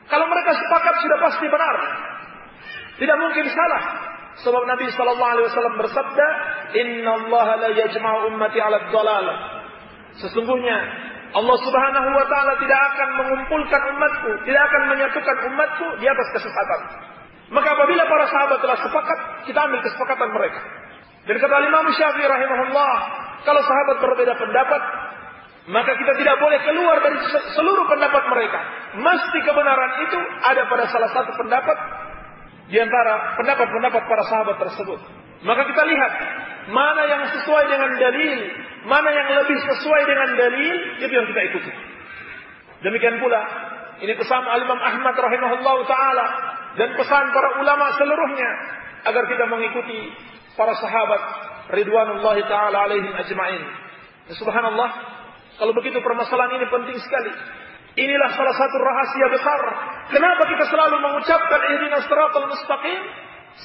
Kalau mereka sepakat sudah pasti benar. Tidak mungkin salah. Sebab Nabi sallallahu alaihi wasallam bersabda, "Innallaha la yajma'u ummati 'ala ad-dhalal." Sesungguhnya Allah Subhanahu wa taala tidak akan mengumpulkan umatku, tidak akan menyatukan umatku di atas kesesatan. Maka apabila para sahabat telah sepakat, kita ambil kesepakatan mereka. Dan kata Imam Syafi'i rahimahullah, kalau sahabat berbeda pendapat, maka kita tidak boleh keluar dari seluruh pendapat mereka. Mesti kebenaran itu ada pada salah satu pendapat di antara pendapat-pendapat para sahabat tersebut. Maka kita lihat mana yang sesuai dengan dalil, mana yang lebih sesuai dengan dalil, itu yang kita ikuti. Demikian pula ini pesan Al-Imam Ahmad rahimahullah taala dan pesan para ulama seluruhnya agar kita mengikuti para sahabat ridwanullahi taala alaihim ajma'in. Subhanallah, kalau begitu permasalahan ini penting sekali. Inilah salah satu rahasia besar kenapa kita selalu mengucapkan ihdinas siratal mustaqim,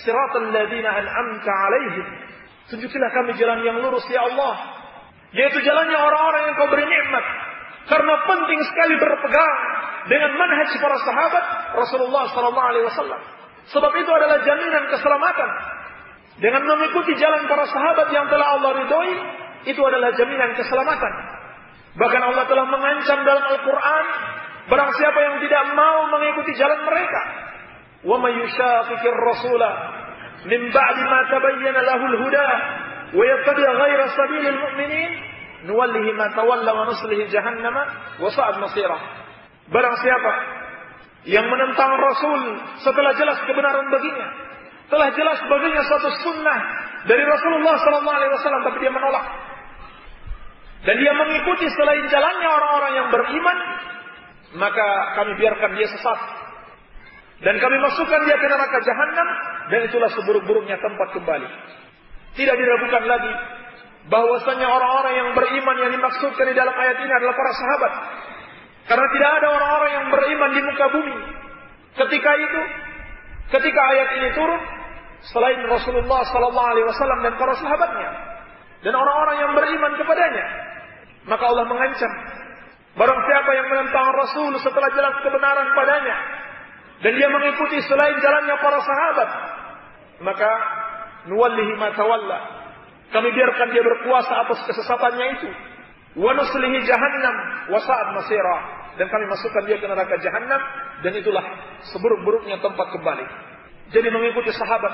siratal ladzina an'amta alaihim. Tunjukilah kami jalan yang lurus ya Allah, yaitu jalannya orang-orang yang Kau beri nikmat. Karena penting sekali berpegang dengan manhaj para sahabat Rasulullah sallallahu alaihi wasallam. Sebab itu adalah jaminan keselamatan. Dengan mengikuti jalan para sahabat yang telah Allah ridhoi, itu adalah jaminan keselamatan. Bahkan Allah telah mengancam dalam Al-Quran, barang siapa yang tidak mau mengikuti jalan mereka, wa may yushaqiqir rasula min ba'di ma tabayyana lahul huda wa yattabi' ghayra sabilil mu'minin nuwallihi ma tawalla wa nuslihi jahannama wa sa'at masirah. Barang siapa yang menentang Rasul setelah jelas kebenaran baginya, telah jelas baginya suatu sunnah dari Rasulullah sallallahu alaihi wasallam, tapi dia menolak dan dia mengikuti selain jalannya orang-orang yang beriman, maka kami biarkan dia sesat dan kami masukkan dia ke neraka jahanam, dan itulah seburuk-buruknya tempat kembali. Tidak diragukan lagi bahwasanya orang-orang yang beriman yang dimaksudkan di dalam ayat ini adalah para sahabat. Karena tidak ada orang-orang yang beriman di muka bumi ketika ayat ini turun selain Rasulullah sallallahu alaihi wasallam dan para sahabatnya dan orang-orang yang beriman kepadanya. Maka Allah mengancam, barang siapa yang menentang Rasul setelah jelas kebenaran padanya dan dia mengikuti selain jalannya para sahabat, maka nuwallihi ma tawalla, kami biarkan dia berkuasa atas kesesatannya itu, wa nuslihi jahannam wa sa'at masira, dan kami masukkan dia ke neraka jahannam, dan itulah seburuk-buruknya tempat kembali. Jadi mengikuti sahabat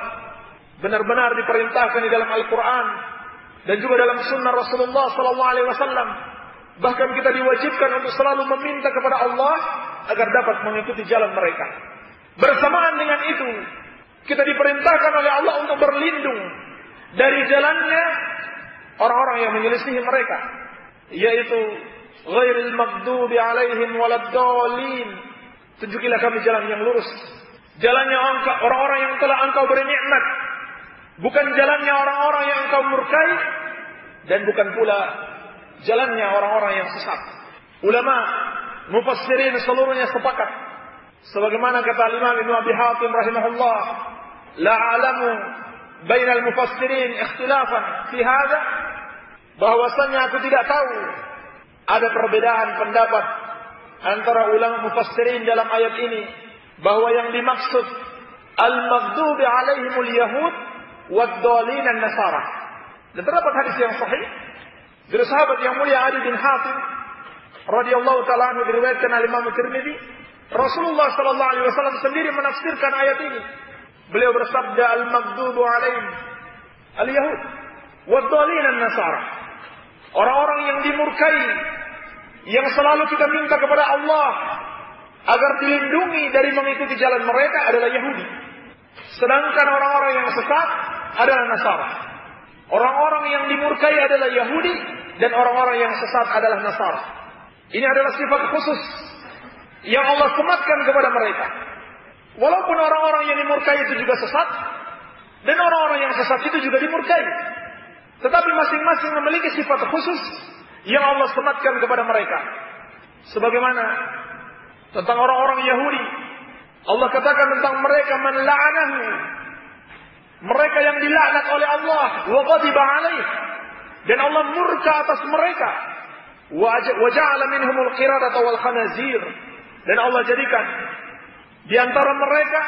benar-benar diperintahkan di dalam Al-Quran dan juga dalam sunnah Rasulullah sallallahu alaihi wasallam. Bahkan kita diwajibkan untuk selalu meminta kepada Allah agar dapat mengikuti jalan mereka. Bersamaan dengan itu, kita diperintahkan oleh Allah untuk berlindung dari jalannya orang-orang yang menyelisihi mereka, yaitu ghairil maghdubi alaihim waladdallin. Tunjukilah kami jalan yang lurus, jalannya orang-orang yang telah Engkau beri nikmat, bukan jalannya orang-orang yang Engkau murkai, dan bukan pula jalannya orang-orang yang sesat. Ulama mufassirin seluruhnya sepakat, sebagaimana kata Imam Ibnu Abi Hatim rahimahullah, la a'lamu bainal mufassirin ikhtilafan fi hadza, bahwasanya aku tidak tahu ada perbedaan pendapat antara ulama mufassirin dalam ayat ini bahwa yang dimaksud al-maghdubi alaihimul yahud wad-dhalin an-nasara. Dan terdapat hadis yang sahih dari sahabat yang mulia Adi bin Hatim radhiyallahu taala anhu, diriwayatkan oleh Imam Tirmidzi, Rasulullah sallallahu alaihi wasallam sendiri menafsirkan ayat ini. Beliau bersabda, al-maghdubu alaihim al-yahud wad-dhalin an-nasara. Orang-orang yang dimurkai, yang selalu kita minta kepada Allah agar dilindungi dari mengikuti jalan mereka adalah Yahudi. Sedangkan orang-orang yang sesat adalah Nasara. Orang-orang yang dimurkai adalah Yahudi dan orang-orang yang sesat adalah Nasara. Ini adalah sifat khusus yang Allah sematkan kepada mereka. Walaupun orang-orang yang dimurkai itu juga sesat dan orang-orang yang sesat itu juga dimurkai, tetapi masing-masing memiliki sifat khusus yang Allah sematkan kepada mereka. Sebagaimana tentang orang-orang Yahudi. Allah katakan tentang mereka, man la'anahu, mereka yang dilaknat oleh Allah, wa ghadiba alaih, dan Allah murka atas mereka, wa ja'ala minhumul qiradata wal khanazir, dan Allah jadikan di antara mereka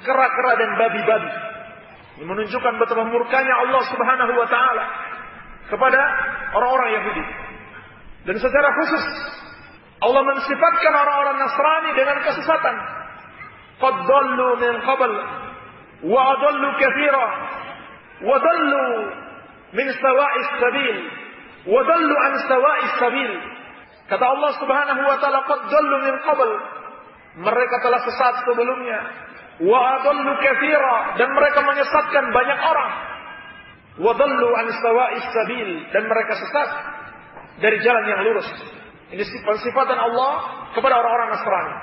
kera-kera dan babi-babi. Ini menunjukkan betapa murkanya Allah Subhanahu wa taala kepada orang-orang Yahudi. Dan secara khusus Allah mensifatkan orang-orang Nasrani dengan kesesatan. Qad dhallu min qabl wa adallu katsira wa dhallu min sawa'is sabil wa dhallu an sawa'is sabil. Kata Allah Subhanahu wa taala, qad dhallu min qabl, mereka telah sesat sebelumnya. Wa adallu katsira, dan mereka menyesatkan banyak orang. Wa dhallu an sawa'is sabil, dan mereka sesat dari jalan yang lurus. Ini sifat-sifatan Allah kepada orang-orang Nasrani.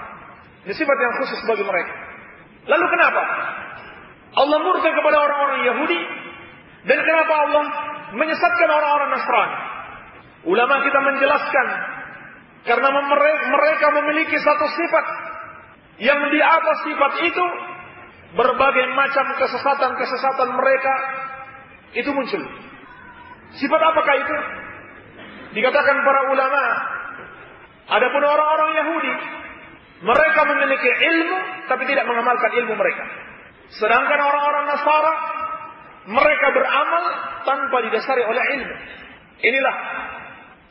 Ini sifat yang khusus bagi mereka. Lalu kenapa Allah murka kepada orang-orang Yahudi, dan kenapa Allah menyesatkan orang-orang Nasrani? Ulama kita menjelaskan, karena mereka memiliki satu sifat yang di atas sifat itu berbagai macam kesesatan-kesesatan mereka itu muncul. Sifat apakah itu? Dikatakan para ulama, adapun orang-orang Yahudi, mereka memiliki ilmu tapi tidak mengamalkan ilmu mereka. Sedangkan orang-orang Nasara, mereka beramal tanpa didasari oleh ilmu. Inilah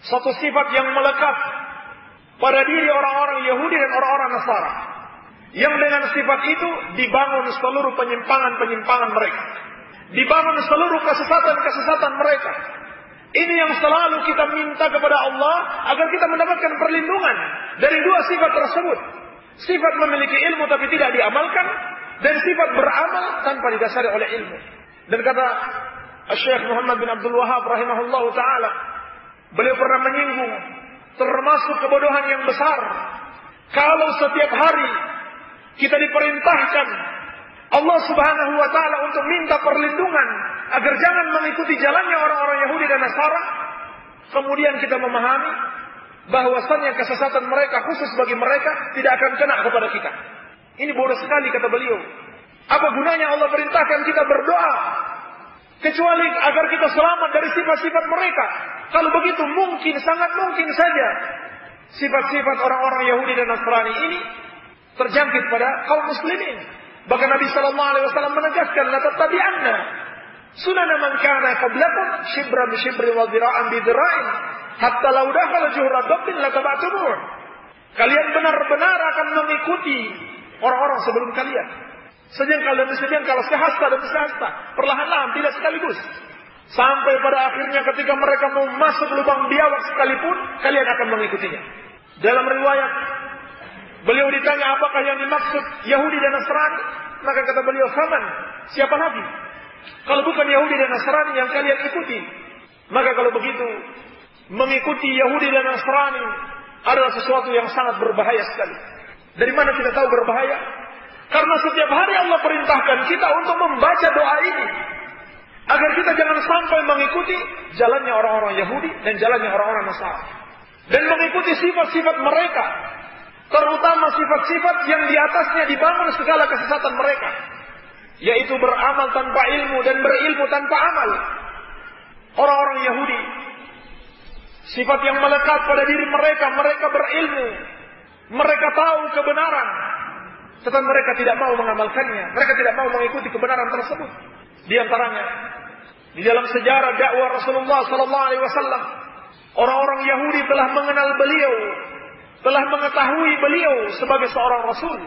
satu sifat yang melekat pada diri orang-orang Yahudi dan orang-orang Nasara, yang dengan sifat itu dibangun seluruh penyimpangan-penyimpangan mereka, dibangun seluruh kesesatan-kesesatan mereka. Ini yang selalu kita minta kepada Allah agar kita mendapatkan perlindungan dari dua sifat tersebut. Sifat memiliki ilmu tapi tidak diamalkan, dan sifat beramal tanpa didasari oleh ilmu. Dan kata Syekh Muhammad bin Abdul Wahhab rahimahullah ta'ala, beliau pernah menyinggung termasuk kebodohan yang besar kalau setiap hari kita diperintahkan Allah Subhanahu wa taala untuk minta perlindungan agar jangan mengikuti jalannya orang-orang Yahudi dan Nasara, kemudian kita memahami bahwasannya kesesatan mereka khusus bagi mereka tidak akan kena kepada kita. Ini bodoh sekali, kata beliau. Apa gunanya Allah perintahkan kita berdoa kecuali agar kita selamat dari sifat-sifat mereka? Kalau begitu mungkin, sangat mungkin saja sifat-sifat orang-orang Yahudi dan Nasrani ini terjangkit pada kaum muslimin. Bahkan Nabi sallallahu alaihi wasallam menegaskan, la tattabi'anna sunana man kana qablakum shibran bi shibrin wa dhira'an bi dhira'in hatta law dakhala juhra dabbin la taba'tumuh. Kalian benar-benar akan mengikuti orang-orang sebelum kalian, sejengkal demi sejengkal, sehasta demi sehasta, perlahan-lahan, tidak sekaligus, sampai pada akhirnya ketika mereka mau masuk lubang biawak sekalipun kalian akan mengikutinya. Dalam riwayat beliau ditanya apakah yang dimaksud Yahudi dan Nasrani, maka kata beliau, faman, siapa lagi kalau bukan Yahudi dan Nasrani yang kalian ikuti? Maka kalau begitu, mengikuti Yahudi dan Nasrani adalah sesuatu yang sangat berbahaya sekali. Dari mana kita tahu berbahaya? Karena setiap hari Allah perintahkan kita untuk membaca doa ini, agar kita jangan sampai mengikuti jalannya orang-orang Yahudi dan jalannya orang-orang Nasrani, dan mengikuti sifat-sifat mereka, terutama sifat-sifat yang di atasnya dibangun segala kesesatan mereka, yaitu beramal tanpa ilmu dan berilmu tanpa amal. Orang-orang Yahudi, sifat yang melekat pada diri mereka, mereka berilmu, mereka tahu kebenaran, tetapi mereka tidak mau mengamalkannya, mereka tidak mau mengikuti kebenaran tersebut. Di antaranya, di dalam sejarah dakwah Rasulullah sallallahu alaihi wasallam, orang-orang Yahudi telah mengenal beliau, telah mengetahui beliau sebagai seorang rasul.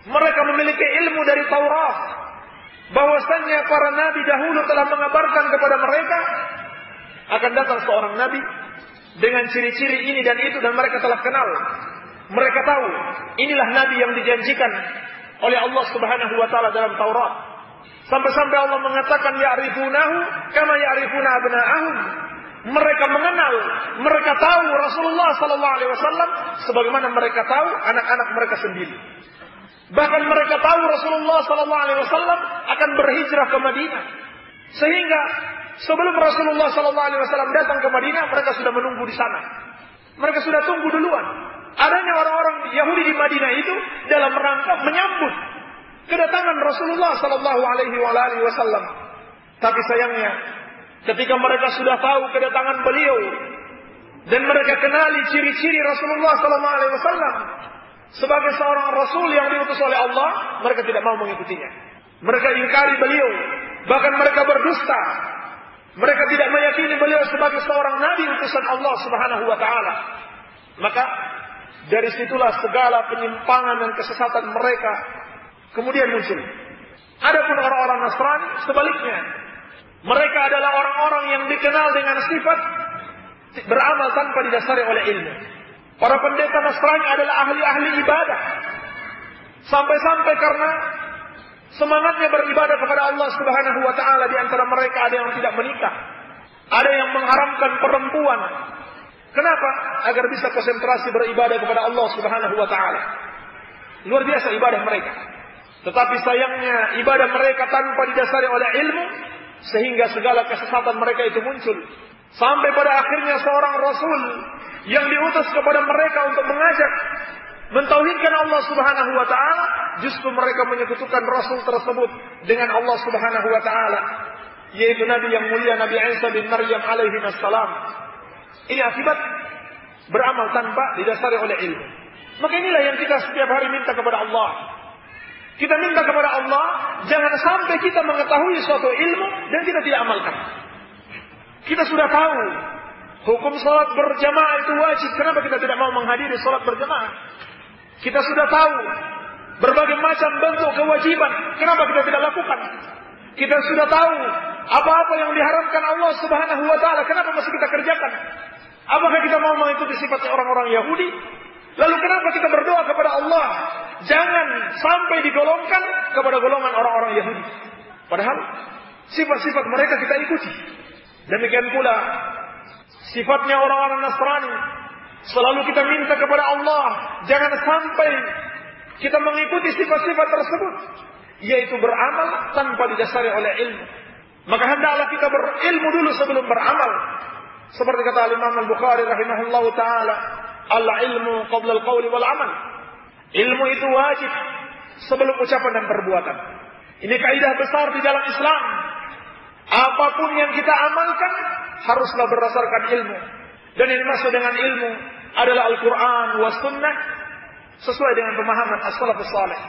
Mereka memiliki ilmu dari Taurat, bahwasannya para nabi dahulu telah mengabarkan kepada mereka akan datang seorang nabi dengan ciri-ciri ini dan itu, dan mereka telah kenal. Mereka tahu inilah nabi yang dijanjikan oleh Allah Subhanahu wa taala dalam Taurat. Sampai-sampai Allah mengatakan ya'rifunahu kama ya'rifuna abna'ahum. Mereka mengenal, mereka tahu Rasulullah sallallahu alaihi wasallam sebagaimana mereka tahu anak-anak mereka sendiri. Bahkan mereka tahu Rasulullah sallallahu alaihi wasallam akan berhijrah ke Madinah. Sehingga sebelum Rasulullah sallallahu alaihi wasallam datang ke Madinah, mereka sudah menunggu di sana. Mereka sudah tunggu duluan. adanya orang-orang Yahudi di Madinah itu dalam rangka menyambut kedatangan Rasulullah sallallahu alaihi wasallam. Tapi sayangnya, ketika mereka sudah tahu kedatangan beliau dan mereka kenali ciri-ciri Rasulullah sallallahu alaihi wasallam sebagai seorang rasul yang diutus oleh Allah, mereka tidak mau mengikutinya. Mereka ingkari beliau, bahkan mereka berdusta. Mereka tidak meyakini beliau sebagai seorang nabi utusan Allah Subhanahu wa taala. Maka dari situlah segala penyimpangan dan kesesatan mereka kemudian muncul. Adapun orang-orang Nasrani sebaliknya, mereka adalah orang-orang yang dikenal dengan sifat beramal tanpa didasari oleh ilmu. Para pendeta Nasrani adalah ahli-ahli ibadah. Sampai-sampai karena semangatnya beribadah kepada Allah Subhanahu wa taala, di antara mereka ada yang tidak menikah, ada yang mengharamkan perempuan. Kenapa? Agar bisa konsentrasi beribadah kepada Allah Subhanahu wa taala. Luar biasa ibadah mereka. Tetapi sayangnya ibadah mereka tanpa didasari oleh ilmu, sehingga segala kesesatan mereka itu muncul. Sampai pada akhirnya seorang rasul yang diutus kepada mereka untuk mengajak mentauhidkan Allah Subhanahu wa taala, justru mereka menyekutukan rasul tersebut dengan Allah Subhanahu wa taala, yaitu nabi yang mulia Nabi Isa bin Maryam alaihi wassalam. Ini akibat beramal tanpa didasari oleh ilmu. Maka inilah yang kita setiap hari minta kepada Allah. Kita minta kepada Allah, jangan sampai kita mengetahui suatu ilmu dan kita tidak amalkan. Kita sudah tahu hukum salat berjamaah itu wajib. Kenapa kita tidak mau menghadiri salat berjamaah? Kita sudah tahu berbagai macam bentuk kewajiban. Kenapa kita tidak lakukan? Kita sudah tahu apa-apa yang diharamkan Allah Subhanahu wa taala. Kenapa masih kita kerjakan? Apakah kita mau mengikuti sifatnya orang-orang Yahudi? Lalu kenapa kita berdoa kepada Allah, jangan sampai digolongkan kepada golongan orang-orang Yahudi? Padahal sifat-sifat mereka kita ikuti. Demikian pula sifatnya orang-orang Nasrani. Selalu kita minta kepada Allah, jangan sampai kita mengikuti sifat-sifat tersebut, yaitu beramal tanpa didasari oleh ilmu. Maka hendaklah kita berilmu dulu sebelum beramal. Seperti kata Imam Al-Bukhari rahimahullahu taala, al-ilmu qabla al-qawli wal amal. Ilmu itu wajib sebelum ucapan dan perbuatan. Ini kaidah besar di dalam Islam. Apapun yang kita amalkan haruslah berdasarkan ilmu. Dan yang dimaksud dengan ilmu adalah Al-Quran wa Sunnah, sesuai dengan pemahaman as-salafus salih,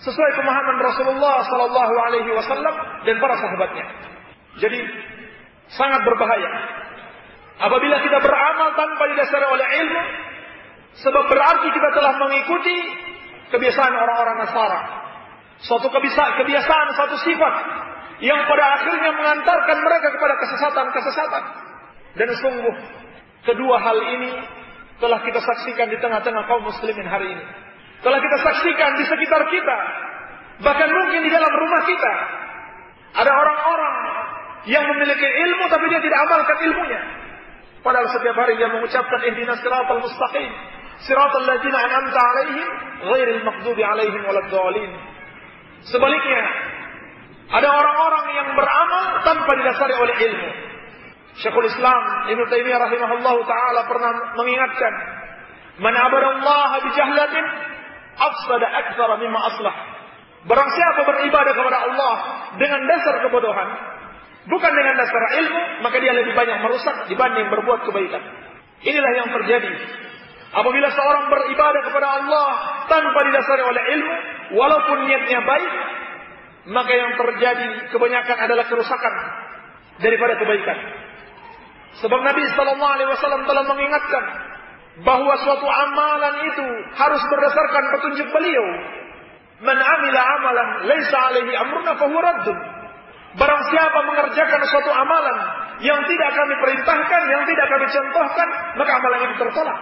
sesuai pemahaman Rasulullah sallallahu alaihi wasallam dan para sahabatnya. Jadi sangat berbahaya apabila kita beramal tanpa didasari oleh ilmu, sebab berarti kita telah mengikuti kebiasaan orang-orang Nasara. Suatu kebiasaan, satu sifat yang pada akhirnya mengantarkan mereka kepada kesesatan-kesesatan. Dan sungguh kedua hal ini telah kita saksikan di tengah-tengah kaum muslimin hari ini. Telah kita saksikan di sekitar kita. Bahkan mungkin di dalam rumah kita. Ada orang-orang yang memiliki ilmu tapi dia tidak amalkan ilmunya. Padahal setiap hari dia mengucapkan ihdinas siratal mustaqim, siratal ladzina an'amta 'alaihim ghairil maghdubi 'alaihim waladdallin. Sebaliknya, ada orang-orang yang beramal tanpa didasari oleh ilmu. Syekhul Islam Ibnu Taimiyah rahimahullahu taala pernah mengingatkan, "Man abadallaha bijahlatin afsada aktsara mimma aslah." Barang siapa beribadah kepada Allah dengan dasar kebodohan, bukan dengan dasar ilmu, maka dia lebih banyak merusak dibanding berbuat kebaikan. Inilah yang terjadi apabila seorang beribadah kepada Allah tanpa didasari oleh ilmu, walaupun niatnya baik, maka yang terjadi kebanyakan adalah kerusakan daripada kebaikan. Sebab Nabi sallallahu alaihi wasallam telah mengingatkan bahwa suatu amalan itu harus berdasarkan petunjuk beliau. Man amila amalan laisa alaihi amruna fa huwa raddun. Barang siapa mengerjakan suatu amalan yang tidak kami perintahkan, yang tidak kami contohkan, maka amalan itu tertolak.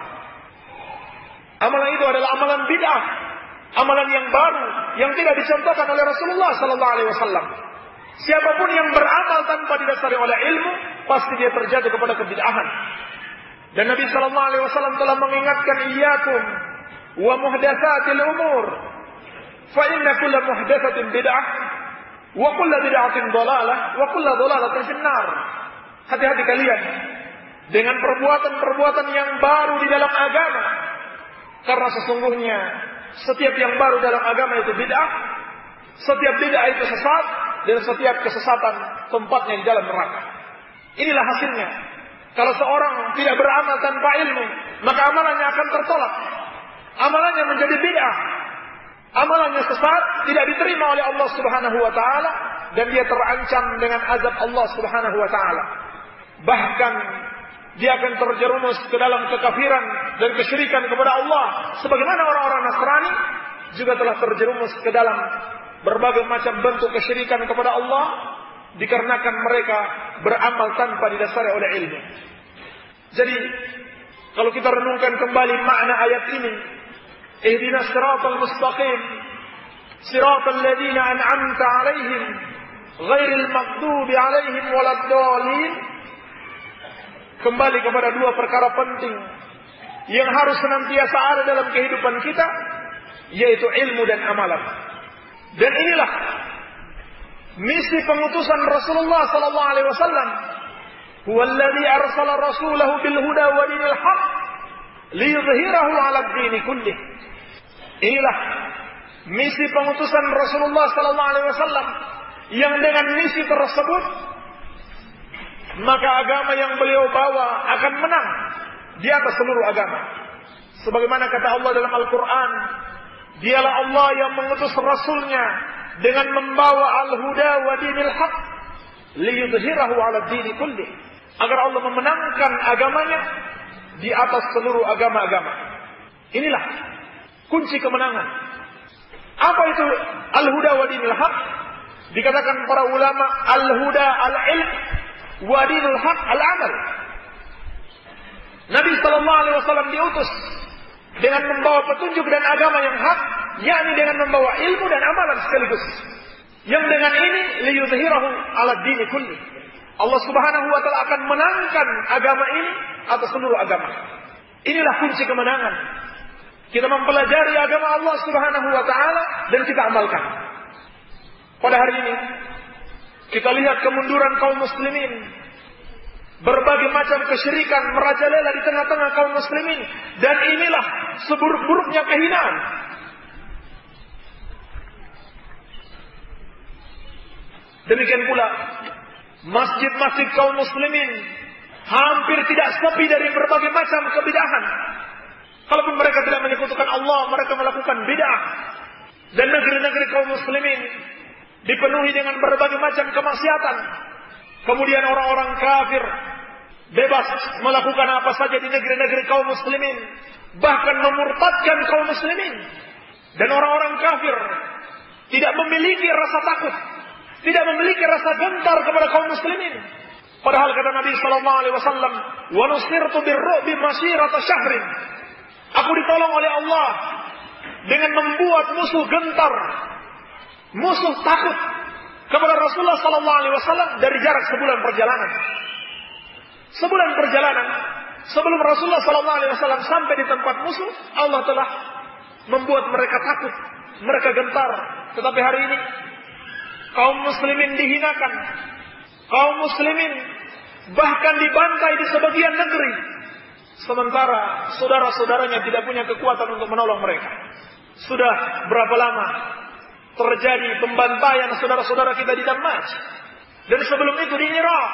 Amalan itu adalah amalan bid'ah, amalan yang baru yang tidak dicontohkan oleh Rasulullah sallallahu alaihi wasallam. Siapapun yang beramal tanpa didasari oleh ilmu, pasti dia terjatuh kepada kebid'ahan. Dan Nabi sallallahu alaihi wasallam telah mengingatkan, iyyakum wa muhdatsatil umur, fa inna kulla muhdatsatin bid'ah wa kullu bid'atin dhalalah wa kullu dhalalatin finnar. Hati-hati kalian dengan perbuatan-perbuatan yang baru di dalam agama. Karena sesungguhnya setiap yang baru dalam agama itu bid'ah, setiap bid'ah itu sesat, dan setiap kesesatan tempatnya di dalam neraka. Inilah hasilnya. Kalau seorang tidak beramal tanpa ilmu, maka amalannya akan tertolak. Amalannya menjadi bid'ah. Amalannya sesat, tidak diterima oleh Allah Subhanahu wa taala, dan dia terancam dengan azab Allah Subhanahu wa taala. Bahkan dia akan terjerumus ke dalam kekafiran dan kesyirikan kepada Allah, sebagaimana orang-orang Nasrani juga telah terjerumus ke dalam berbagai macam bentuk kesyirikan kepada Allah, dikarenakan mereka beramal tanpa didasari oleh ilmu. Jadi, kalau kita renungkan kembali makna ayat ini, ihdinas siratal mustaqim, siratal ladzina an'amta 'alaihim, ghairil maghdubi 'alaihim waladdallin. Kembali kepada dua perkara penting yang harus senantiasa ada dalam kehidupan kita, yaitu ilmu dan amalan. Dan inilah misi pengutusan Rasulullah sallallahu alaihi wasallam. Huwallazi arsala rasulahu bil huda wa dinil haqq liyudhhirahu 'ala ad-din kullih. Inilah misi pengutusan Rasulullah sallallahu alaihi wasallam, yang dengan misi tersebut maka agama yang beliau bawa akan menang di atas seluruh agama. Sebagaimana kata Allah dalam Al-Quran, dialah Allah yang mengutus Rasulnya dengan membawa al-huda wa dinil haq liyudhhirahu 'ala ad-din kullih, agar Allah memenangkan agamanya di atas seluruh agama-agama. Inilah kunci kemenangan. Apa itu al-huda wa dinil haq? Dikatakan para ulama, al-huda al-ilm wa dinul haq al-amal. Nabi sallallahu alaihi wasallam diutus dengan membawa petunjuk dan agama yang hak, yakni dengan membawa ilmu dan amalan sekaligus. Yang dengan ini liyudhhirahu 'ala ad-din kulli. Allah Subhanahu wa taala akan menangkan agama ini atas seluruh agama. Inilah kunci kemenangan. Kita mempelajari agama Allah Subhanahu wa taala dan kita amalkan. Pada hari ini kita lihat kemunduran kaum muslimin. Berbagai macam kesyirikan merajalela di tengah-tengah kaum muslimin. Dan inilah seburuk-buruknya kehinaan. Demikian pula masjid-masjid kaum muslimin hampir tidak sepi dari berbagai macam kebidahan. Kalaupun mereka tidak menyekutukan Allah, mereka melakukan bid'ah. Dan negeri-negeri kaum muslimin dipenuhi dengan berbagai macam kemaksiatan. Kemudian orang-orang kafir bebas melakukan apa saja di negeri-negeri kaum muslimin, bahkan memurtadkan kaum muslimin. Dan orang-orang kafir tidak memiliki rasa takut, tidak memiliki rasa gentar kepada kaum muslimin. Padahal kata Nabi sallallahu alaihi wasallam, "Wa nusirtu birru'bi masirata syahrin." Aku ditolong oleh Allah dengan membuat musuh gentar, musuh takut kepada Rasulullah sallallahu alaihi wasallam dari jarak sebulan perjalanan. Sebulan perjalanan sebelum Rasulullah sallallahu alaihi wasallam sampai di tempat musuh, Allah telah membuat mereka takut, mereka gentar. Tetapi hari ini kaum muslimin dihinakan, kaum muslimin bahkan dibantai di sebagian negeri, sementara saudara-saudaranya tidak punya kekuatan untuk menolong mereka. Sudah berapa lama terjadi pembantaian saudara-saudara kita di Damas, dan sebelum itu di Irak,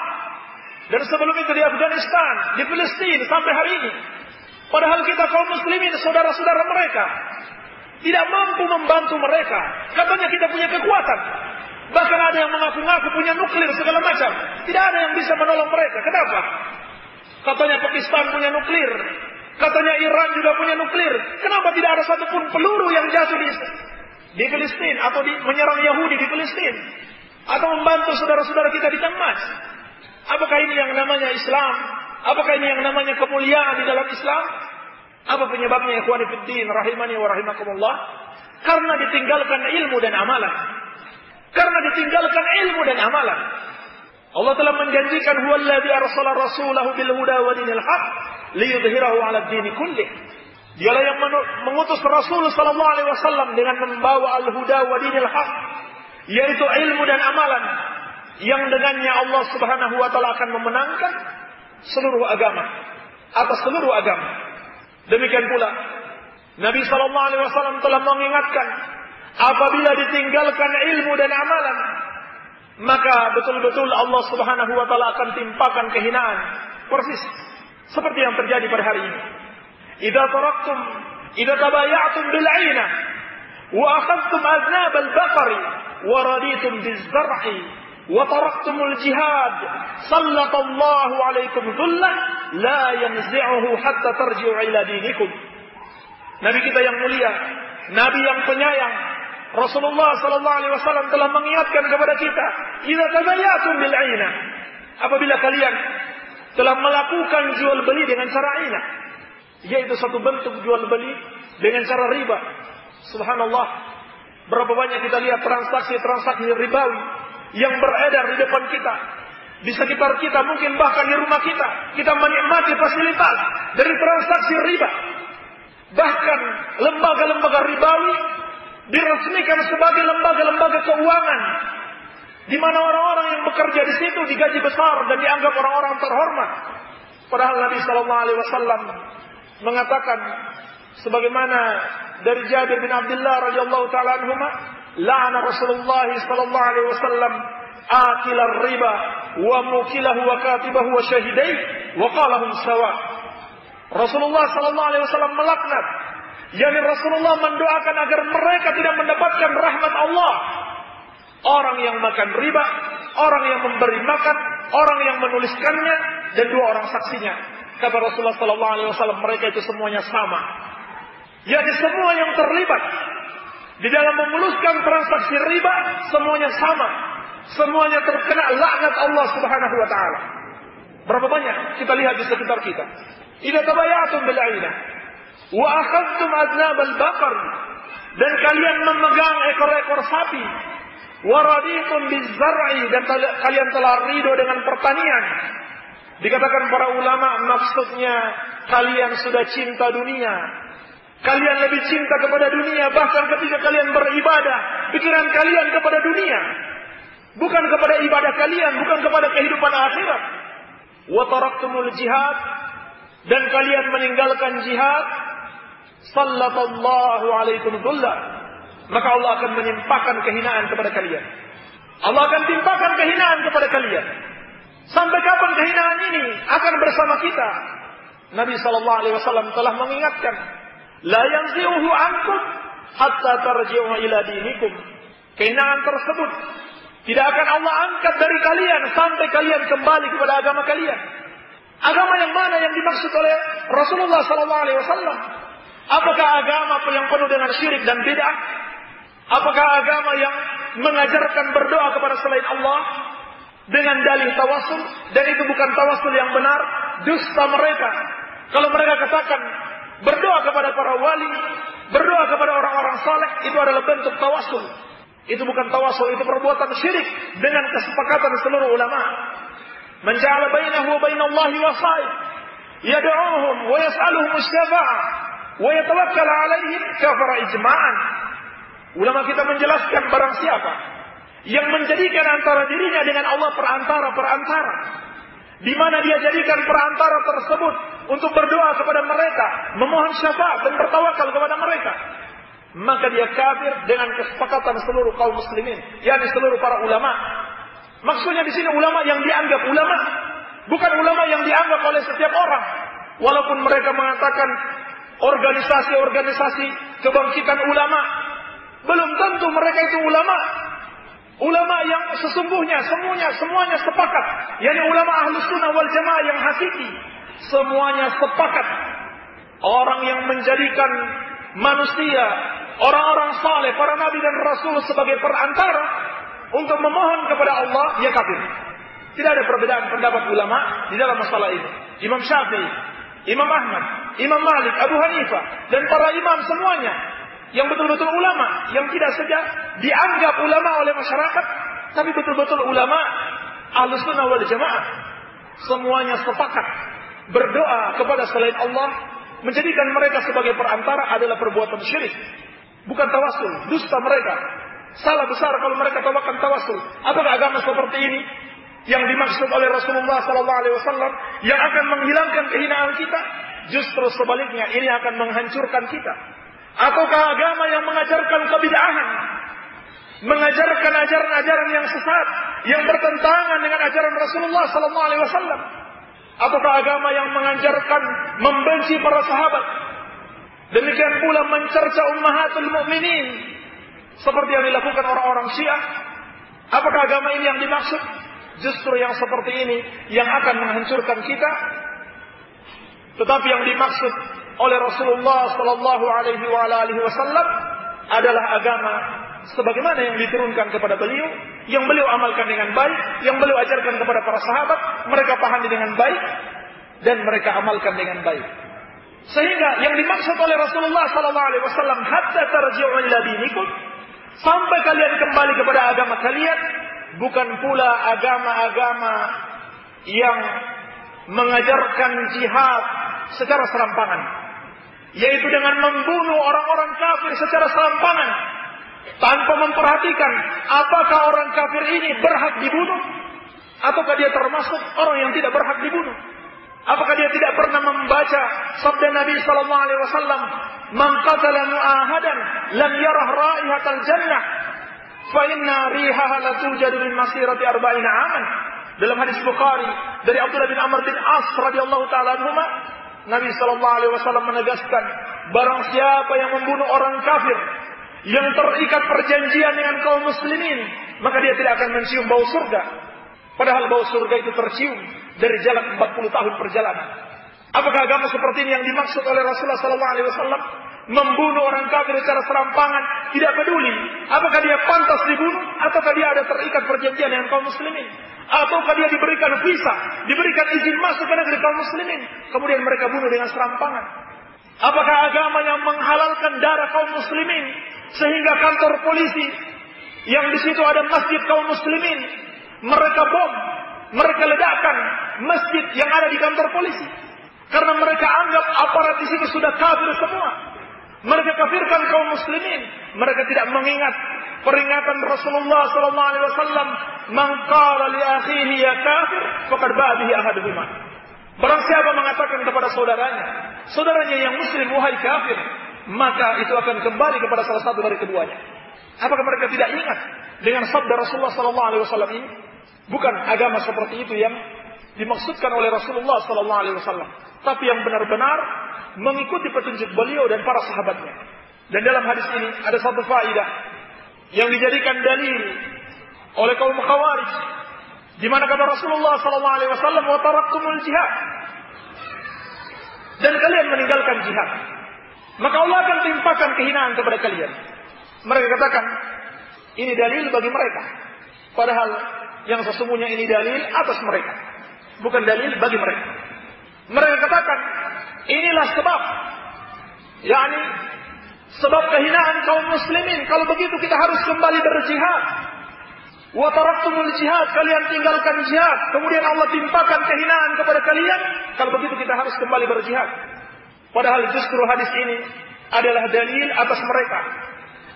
dan sebelum itu di Afghanistan, di Palestina sampai hari ini. Padahal kita kaum muslimin, saudara-saudara mereka, tidak mampu membantu mereka. Katanya kita punya kekuatan. Bahkan ada yang mengaku-ngaku punya nuklir segala macam. Tidak ada yang bisa menolong mereka. Kenapa? Katanya Pakistan punya nuklir. Katanya Iran juga punya nuklir. Kenapa tidak ada satupun peluru yang jatuh di Palestina atau menyerang Yahudi di Palestina, atau membantu saudara-saudara kita di Damas? Apakah ini yang namanya Islam? Apakah ini yang namanya kemuliaan di dalam Islam? Apa penyebabnya, ikhwani fiddin rahimani wa rahimakumullah? Karena ditinggalkan ilmu dan amalan. Karena ditinggalkan ilmu dan amalan. Allah telah menjanjikan, huwallazi arsala rasulahu bil huda wa dinil haq liyudhhirahu 'ala ad-din kullih. Dialah yang mengutus Rasul sallallahu alaihi wasallam dengan membawa al-huda wa dinil haq, yaitu ilmu dan amalan, yang dengannya Allah Subhanahu wa taala akan memenangkan seluruh agama atas seluruh agama. Demikian pula Nabi SAW telah mengingatkan, apabila ditinggalkan ilmu dan amalan, maka betul-betul Allah Subhanahu wa taala akan timpakan kehinaan. Persis seperti yang terjadi pada hari ini. Idza tabaya'tum bil 'ainah wa akhadhtum aznab al-baqari wa raditum biz-zar'i wa taraktumul jihad sallallahu 'alaikum dhullah la yanzi'uhu hatta tarji'u ila dinikum. Nabi kita yang mulia, Nabi yang penyayang, Rasulullah sallallahu alaihi wasallam telah mengingatkan kepada kita, idza tabayatum bil 'ainah, apabila kalian telah melakukan jual beli dengan cara ainah, yaitu satu bentuk jual beli dengan cara riba. Subhanallah, berapa banyak kita lihat transaksi ribawi yang beredar di depan kita, di sekitar kita, mungkin bahkan di rumah kita menikmati fasilitas dari transaksi riba. Bahkan lembaga-lembaga ribawi diresmikan sebagai lembaga-lembaga keuangan, di mana orang-orang yang bekerja di situ digaji besar dan dianggap orang-orang terhormat. Padahal Nabi Sallallahu Alaihi Wasallam mengatakan, sebagaimana dari Jabir bin Abdullah radhiyallahu taala anhuma, la'ana Rasulullah Sallallahu Alaihi Wasallam akilar riba wa mukilahu wa katibahu wa syahidai wa qalahum sawa. Rasulullah Sallallahu Alaihi Wasallam melaknat, yakni Rasulullah mendoakan agar mereka tidak mendapatkan rahmat Allah. Orang yang makan riba, orang yang memberi makan, orang yang menuliskannya, dan dua orang saksinya. Kata Rasulullah Sallallahu Alaihi Wasallam, mereka itu semuanya sama. Yakni semua yang terlibat di dalam memuluskan transaksi riba, semuanya sama. Semuanya terkena laknat Allah Subhanahu Wa Taala. Berapa banyak kita lihat di sekitar kita. Idza tabayatum bil 'ainah wa akhadtum aznab al-baqar, dan kalian memegang ekor-ekor sapi, wa raditum biz-zar'i, dan kalian telah ridho dengan pertanian. Dikatakan para ulama, maksudnya kalian sudah cinta dunia. Kalian lebih cinta kepada dunia, bahkan ketika kalian beribadah, pikiran kalian kepada dunia, bukan kepada ibadah kalian, bukan kepada kehidupan akhirat. Wa taraktumul jihad, dan kalian meninggalkan jihad, sallallahu alaikum dhullah, maka Allah akan menimpakan kehinaan kepada kalian. Allah akan timpakan kehinaan kepada kalian. Sampai kapan kehinaan ini akan bersama kita? Nabi sallallahu alaihi wasallam telah mengingatkan, la yanzi'uhu ankum hatta tarji'u ila dinikum. Kehinaan tersebut tidak akan Allah angkat dari kalian sampai kalian kembali kepada agama kalian. Agama yang mana yang dimaksud oleh Rasulullah sallallahu alaihi wasallam? Apakah agama yang penuh dengan syirik dan bid'ah? Apakah agama yang mengajarkan berdoa kepada selain Allah dengan dalih tawassul, dan itu bukan tawassul yang benar, dusta mereka. Kalau mereka katakan berdoa kepada para wali, berdoa kepada orang-orang saleh, itu adalah bentuk tawassul. Itu bukan tawassul, itu perbuatan syirik dengan kesepakatan seluruh ulama. Man ja'ala bainahu wa bainallahi wasa'id yad'uuhum wa yas'aluhum asy-syafa'ah wa yatawakkal 'alaihim kafara ijma'an. Ulama kita menjelaskan, barang siapa yang menjadikan antara dirinya dengan Allah perantara, di mana dia jadikan perantara tersebut untuk berdoa kepada mereka, memohon syafaat dan bertawakal kepada mereka, maka dia kafir dengan kesepakatan seluruh kaum muslimin, yakni seluruh para ulama. Maksudnya di sini ulama yang dianggap ulama, bukan ulama yang dianggap oleh setiap orang. Walaupun mereka mengatakan organisasi-organisasi kebangkitan ulama, belum tentu mereka itu ulama. Ulama yang sesungguhnya semuanya sepakat, yakni ulama Ahlus Sunnah wal Jamaah yang hakiki, semuanya sepakat. Orang yang menjadikan manusia, orang-orang saleh, para nabi dan rasul sebagai perantara untuk memohon kepada Allah, dia kafir. Tidak ada perbedaan pendapat ulama di dalam masalah ini. Imam Syafi'i, Imam Ahmad, Imam Malik, Abu Hanifah, dan para imam semuanya yang betul-betul ulama, yang tidak saja dianggap ulama oleh masyarakat, tapi betul-betul ulama Ahlus Sunnah wal Jamaah, semuanya sepakat berdoa kepada selain Allah, menjadikan mereka sebagai perantara adalah perbuatan syirik, bukan tawassul, dusta mereka. Salah besar kalau mereka tawakan tawassul. Apakah agama seperti ini yang dimaksud oleh Rasulullah SAW yang akan menghilangkan kehinaan kita? Justru sebaliknya, ini akan menghancurkan kita. Ataukah agama yang mengajarkan kebid'ahan, mengajarkan ajaran-ajaran yang sesat, yang bertentangan dengan ajaran Rasulullah sallallahu alaihi wasallam? Ataukah agama yang mengajarkan membenci para sahabat? Demikian pula mencerca ummahatul mukminin seperti yang dilakukan orang-orang Syiah. Apakah agama ini yang dimaksud? Justru yang seperti ini yang akan menghancurkan kita. Tetapi yang dimaksud oleh Rasulullah sallallahu alaihi wasallam adalah agama sebagaimana yang diturunkan kepada beliau, yang beliau amalkan dengan baik, yang beliau ajarkan kepada para sahabat, mereka pahami dengan baik dan mereka amalkan dengan baik. Sehingga yang dimaksud oleh Rasulullah sallallahu alaihi wasallam, hatta tarji'u ila dinikum, sampai kalian kembali kepada agama kalian, bukan pula agama-agama yang mengajarkan jihad secara serampangan, yaitu dengan membunuh orang-orang kafir secara serampangan tanpa memperhatikan apakah orang kafir ini berhak dibunuh ataukah dia termasuk orang yang tidak berhak dibunuh. Apakah dia tidak pernah membaca sabda Nabi sallallahu alaihi wasallam, "Man qatala mu'ahadan lam yarah raihatal jannah, fa inna rihaha la tujadu min masirati 40 aman." Dalam hadis Bukhari dari Abdullah bin Amr bin As radhiyallahu taala anhuma, Nabi sallallahu alaihi wasallam menegaskan, barang siapa yang membunuh orang kafir yang terikat perjanjian dengan kaum muslimin, maka dia tidak akan mencium bau surga. Padahal bau surga itu tercium dari jalan 40 tahun perjalanan. Apakah agama seperti ini yang dimaksud oleh Rasulullah sallallahu alaihi wasallam? Membunuh orang kafir secara serampangan, tidak peduli apakah dia pantas dibunuh ataukah dia ada terikat perjanjian dengan kaum muslimin, ataukah dia diberikan visa, diberikan izin masuk ke negeri kaum muslimin, kemudian mereka bunuh dengan serampangan. Apakah agama yang menghalalkan darah kaum muslimin sehingga kantor polisi yang di situ ada masjid kaum muslimin, mereka bom, mereka ledakkan masjid yang ada di kantor polisi karena mereka anggap aparat di situ sudah kafir semua. Mereka kafirkan kaum muslimin. Mereka tidak mengingat peringatan Rasulullah sallallahu alaihi wasallam, "Man qala li akhihi ya kafir faqad ba'a bihi ahaduhuma." Barang siapa mengatakan kepada saudaranya yang muslim, "Wahai kafir," maka itu akan kembali kepada salah satu dari keduanya. Apakah mereka tidak ingat dengan sabda Rasulullah sallallahu alaihi wasallam ini? Bukan agama seperti itu yang dimaksudkan oleh Rasulullah sallallahu alaihi wasallam, tapi yang benar-benar mengikuti petunjuk beliau dan para sahabatnya. Dan dalam hadis ini ada satu faedah yang dijadikan dalil oleh kaum Khawarij, di mana kata Rasulullah sallallahu alaihi wasallam, "Wa taraktumul jihad." Dan kalian meninggalkan jihad, maka Allah akan timpakan kehinaan kepada kalian. Mereka katakan ini dalil bagi mereka, padahal yang sesungguhnya ini dalil atas mereka, bukan dalil bagi mereka. Mereka katakan inilah sebab, yakni sebab kehinaan kaum muslimin. Kalau begitu kita harus kembali berjihad. Wa taraktumul jihad, kalian tinggalkan jihad, kemudian Allah timpakan kehinaan kepada kalian. Kalau begitu kita harus kembali berjihad. Padahal justru hadis ini adalah dalil atas mereka,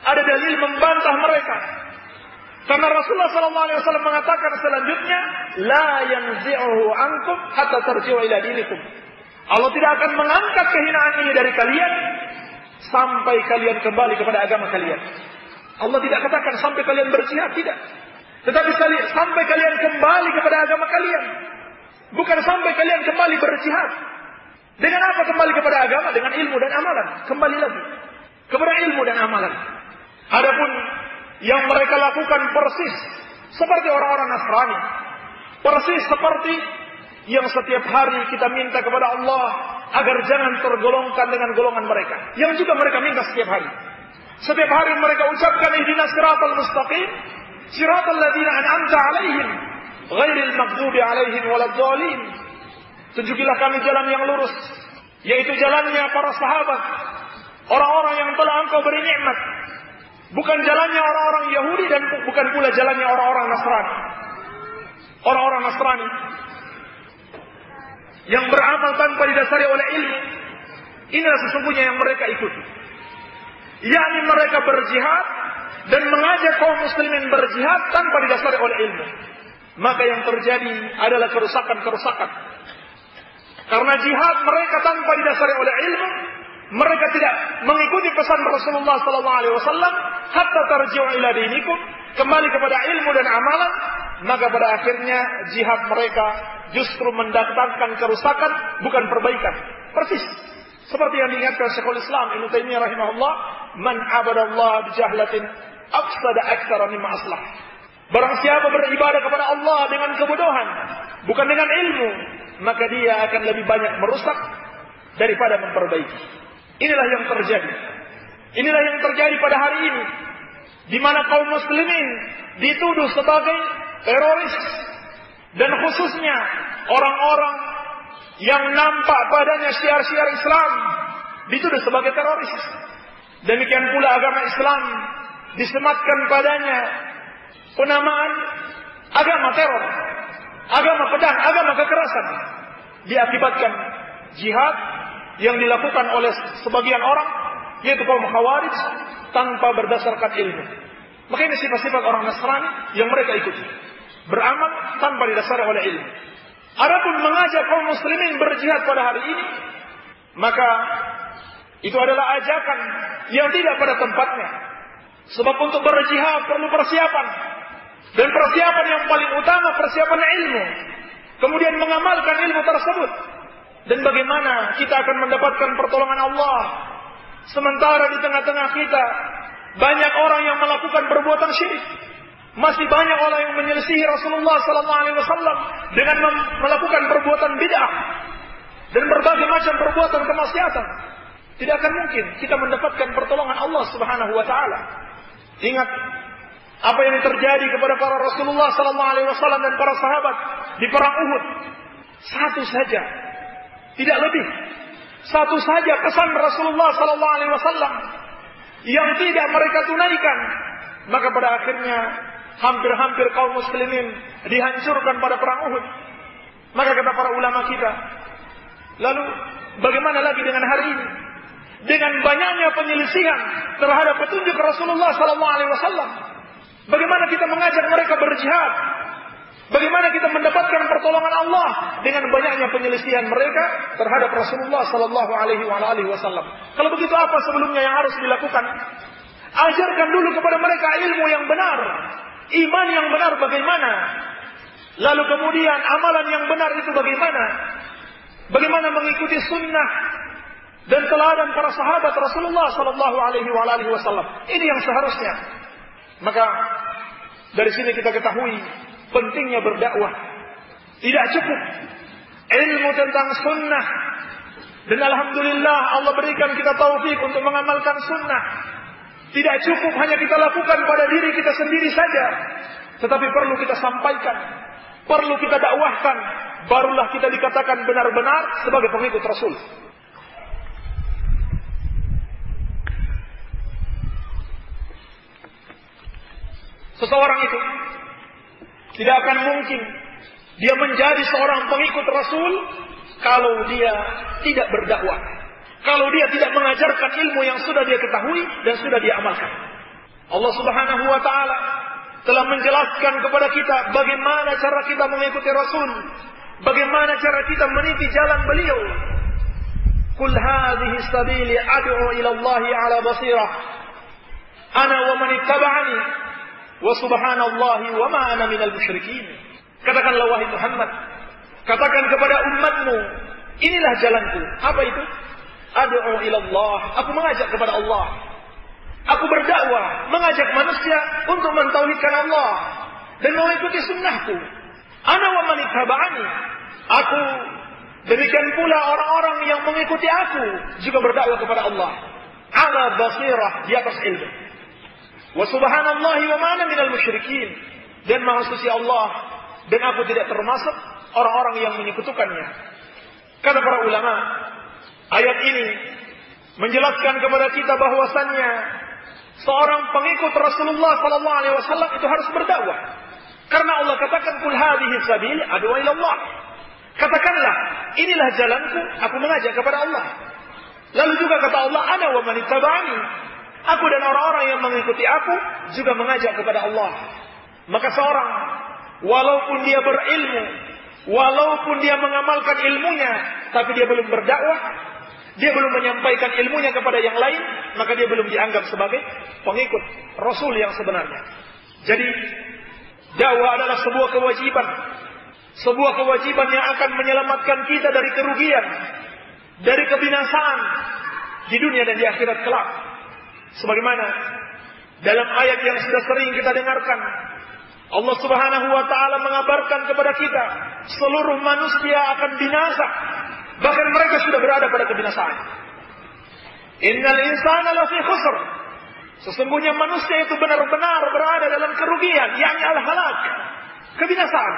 ada dalil membantah mereka. Karena Rasulullah sallallahu alaihi wasallam mengatakan selanjutnya, "La yanzi'uhu ankum hatta tarji'u ila dinikum." Allah tidak akan mengangkat kehinaan ini dari kalian sampai kalian kembali kepada agama kalian. Allah tidak katakan sampai kalian berjihad, tidak. Tetapi sampai kalian kembali kepada agama kalian. Bukan sampai kalian kembali berjihad. Dengan apa kembali kepada agama? Dengan ilmu dan amalan. Kembali lagi kepada ilmu dan amalan. Adapun yang mereka lakukan persis seperti orang-orang Nasrani, persis seperti yang setiap hari kita minta kepada Allah agar jangan tergolongkan dengan golongan mereka, yang juga mereka minta setiap hari. Setiap hari mereka ucapkan ihdinas siratal mustaqim, siratal ladzina an'amta 'alaihim, ghairil maghdubi 'alaihim waladdallin. Tunjukilah kami jalan yang lurus, yaitu jalannya para sahabat, orang-orang yang telah Engkau beri nikmat, bukan jalannya orang-orang Yahudi dan bukan pula jalannya orang-orang Nasrani. Orang-orang Nasrani yang beramal tanpa didasari oleh ilmu, inilah sesungguhnya yang mereka ikuti. Yakni mereka berjihad dan mengajak kaum muslimin berjihad tanpa didasari oleh ilmu. Maka yang terjadi adalah kerusakan-kerusakan. Karena jihad mereka tanpa didasari oleh ilmu, mereka tidak mengikuti pesan Rasulullah sallallahu alaihi wasallam, hatta tarji'u ila dinikum, kembali kepada ilmu dan amalan, maka pada akhirnya jihad mereka justru mendatangkan kerusakan, bukan perbaikan. Persis seperti yang diingatkan Syekhul Islam Ibnu Taimiyah rahimahullah, man abadallaha bijahlatin afsada aktsara mimma aslah. Barang siapa beribadah kepada Allah dengan kebodohan, bukan dengan ilmu, maka dia akan lebih banyak merusak daripada memperbaiki. Inilah yang terjadi. Inilah yang terjadi pada hari ini, di mana kaum muslimin dituduh sebagai teroris, dan khususnya orang-orang yang nampak padanya syiar-syiar Islam dituduh sebagai teroris. Demikian pula agama Islam disematkan padanya penamaan agama teror, agama pedang, agama kekerasan. Diakibatkan jihad yang dilakukan oleh sebagian orang, yaitu kaum Khawarij, tanpa berdasarkan ilmu. Maka ini sifat-sifat orang Nasrani yang mereka ikuti, beramal tanpa didasari oleh ilmu. Adapun mengajak kaum muslimin berjihad pada hari ini, maka itu adalah ajakan yang tidak pada tempatnya. Sebab untuk berjihad perlu persiapan, dan persiapan yang paling utama persiapan ilmu, kemudian mengamalkan ilmu tersebut. Dan bagaimana kita akan mendapatkan pertolongan Allah sementara di tengah-tengah kita banyak orang yang melakukan perbuatan syirik, masih banyak orang yang menyelisihi Rasulullah SAW dengan melakukan perbuatan bid'ah dan berbagai macam perbuatan kemaksiatan. Tidak akan mungkin kita mendapatkan pertolongan Allah Subhanahu wa taala. Ingat apa yang terjadi kepada para Rasulullah SAW dan para sahabat di perang Uhud. Satu saja, tidak lebih. Satu saja pesan Rasulullah SAW yang tidak mereka tunaikan, maka pada akhirnya hampir-hampir kaum muslimin dihancurkan pada perang Uhud. Maka kata para ulama kita, lalu bagaimana lagi dengan hari ini? Dengan banyaknya penyelisihan terhadap petunjuk Rasulullah SAW, bagaimana kita mengajak mereka berjihad? Bagaimana kita mendapatkan pertolongan Allah dengan banyaknya penyelisihan mereka terhadap Rasulullah sallallahu alaihi wasallam? Kalau begitu apa sebelumnya yang harus dilakukan? Ajarkan dulu kepada mereka ilmu yang benar, iman yang benar bagaimana? Lalu kemudian amalan yang benar itu bagaimana? Bagaimana mengikuti sunnah dan teladan para sahabat Rasulullah sallallahu alaihi wasallam? Ini yang seharusnya. Maka dari sini kita ketahui pentingnya berdakwah. Tidak cukup ilmu tentang sunnah, dan alhamdulillah Allah berikan kita taufik untuk mengamalkan sunnah. Tidak cukup hanya kita lakukan pada diri kita sendiri saja, tetapi perlu kita sampaikan, perlu kita dakwahkan, barulah kita dikatakan benar-benar sebagai pengikut Rasul. Seseorang itu tidak akan mungkin dia menjadi seorang pengikut Rasul kalau dia tidak berdakwah, kalau dia tidak mengajarkan ilmu yang sudah dia ketahui dan sudah dia amalkan. Allah Subhanahu wa taala telah menjelaskan kepada kita bagaimana cara kita mengikuti Rasul, bagaimana cara kita meniti jalan beliau. Qul hadhihi sabili ad'u ila Allah 'ala basirah ana wa man ittaba'ani wa subhanallahi wa ma ana minal musyrikin. Katakanlah wahai Muhammad, katakan kepada umatmu, inilah jalanku. Apa itu? Ad'u ila Allah, aku mengajak kepada Allah. Aku berdakwah, mengajak manusia untuk mentauhidkan Allah dan mengikuti sunnahku. Ana wa man ittaba'ani, aku demikian pula orang-orang yang mengikuti aku juga berdakwah kepada Allah. Ala basirah, di atas ilmu. Wa subhanallahi wa ma ana minal musyrikin, dan maha suci Allah dan aku tidak termasuk orang-orang yang menyekutukannya. Kata para ulama, ayat ini menjelaskan kepada kita bahwasannya seorang pengikut Rasulullah sallallahu alaihi wasallam itu harus berdakwah. Karena Allah katakan qul hadhihi sabili ad'u ila Allah. Katakanlah, inilah jalanku, aku mengajak kepada Allah. Lalu juga kata Allah, ana wa man ittaba'ani, aku dan orang-orang yang mengikuti aku juga mengajak kepada Allah. Maka seorang walaupun dia berilmu, walaupun dia mengamalkan ilmunya, tapi dia belum berdakwah, dia belum menyampaikan ilmunya kepada yang lain, maka dia belum dianggap sebagai pengikut Rasul yang sebenarnya. Jadi dakwah adalah sebuah kewajiban. Sebuah kewajiban yang akan menyelamatkan kita dari kerugian, dari kebinasaan di dunia dan di akhirat kelak. Sebagaimana dalam ayat yang sudah sering kita dengarkan, Allah Subhanahu wa taala mengabarkan kepada kita seluruh manusia akan binasa, bahkan mereka sudah berada pada kebinasaan. Innal insana lafi khusr. Sesungguhnya manusia itu benar-benar berada dalam kerugian, yakni al-halak, kebinasaan.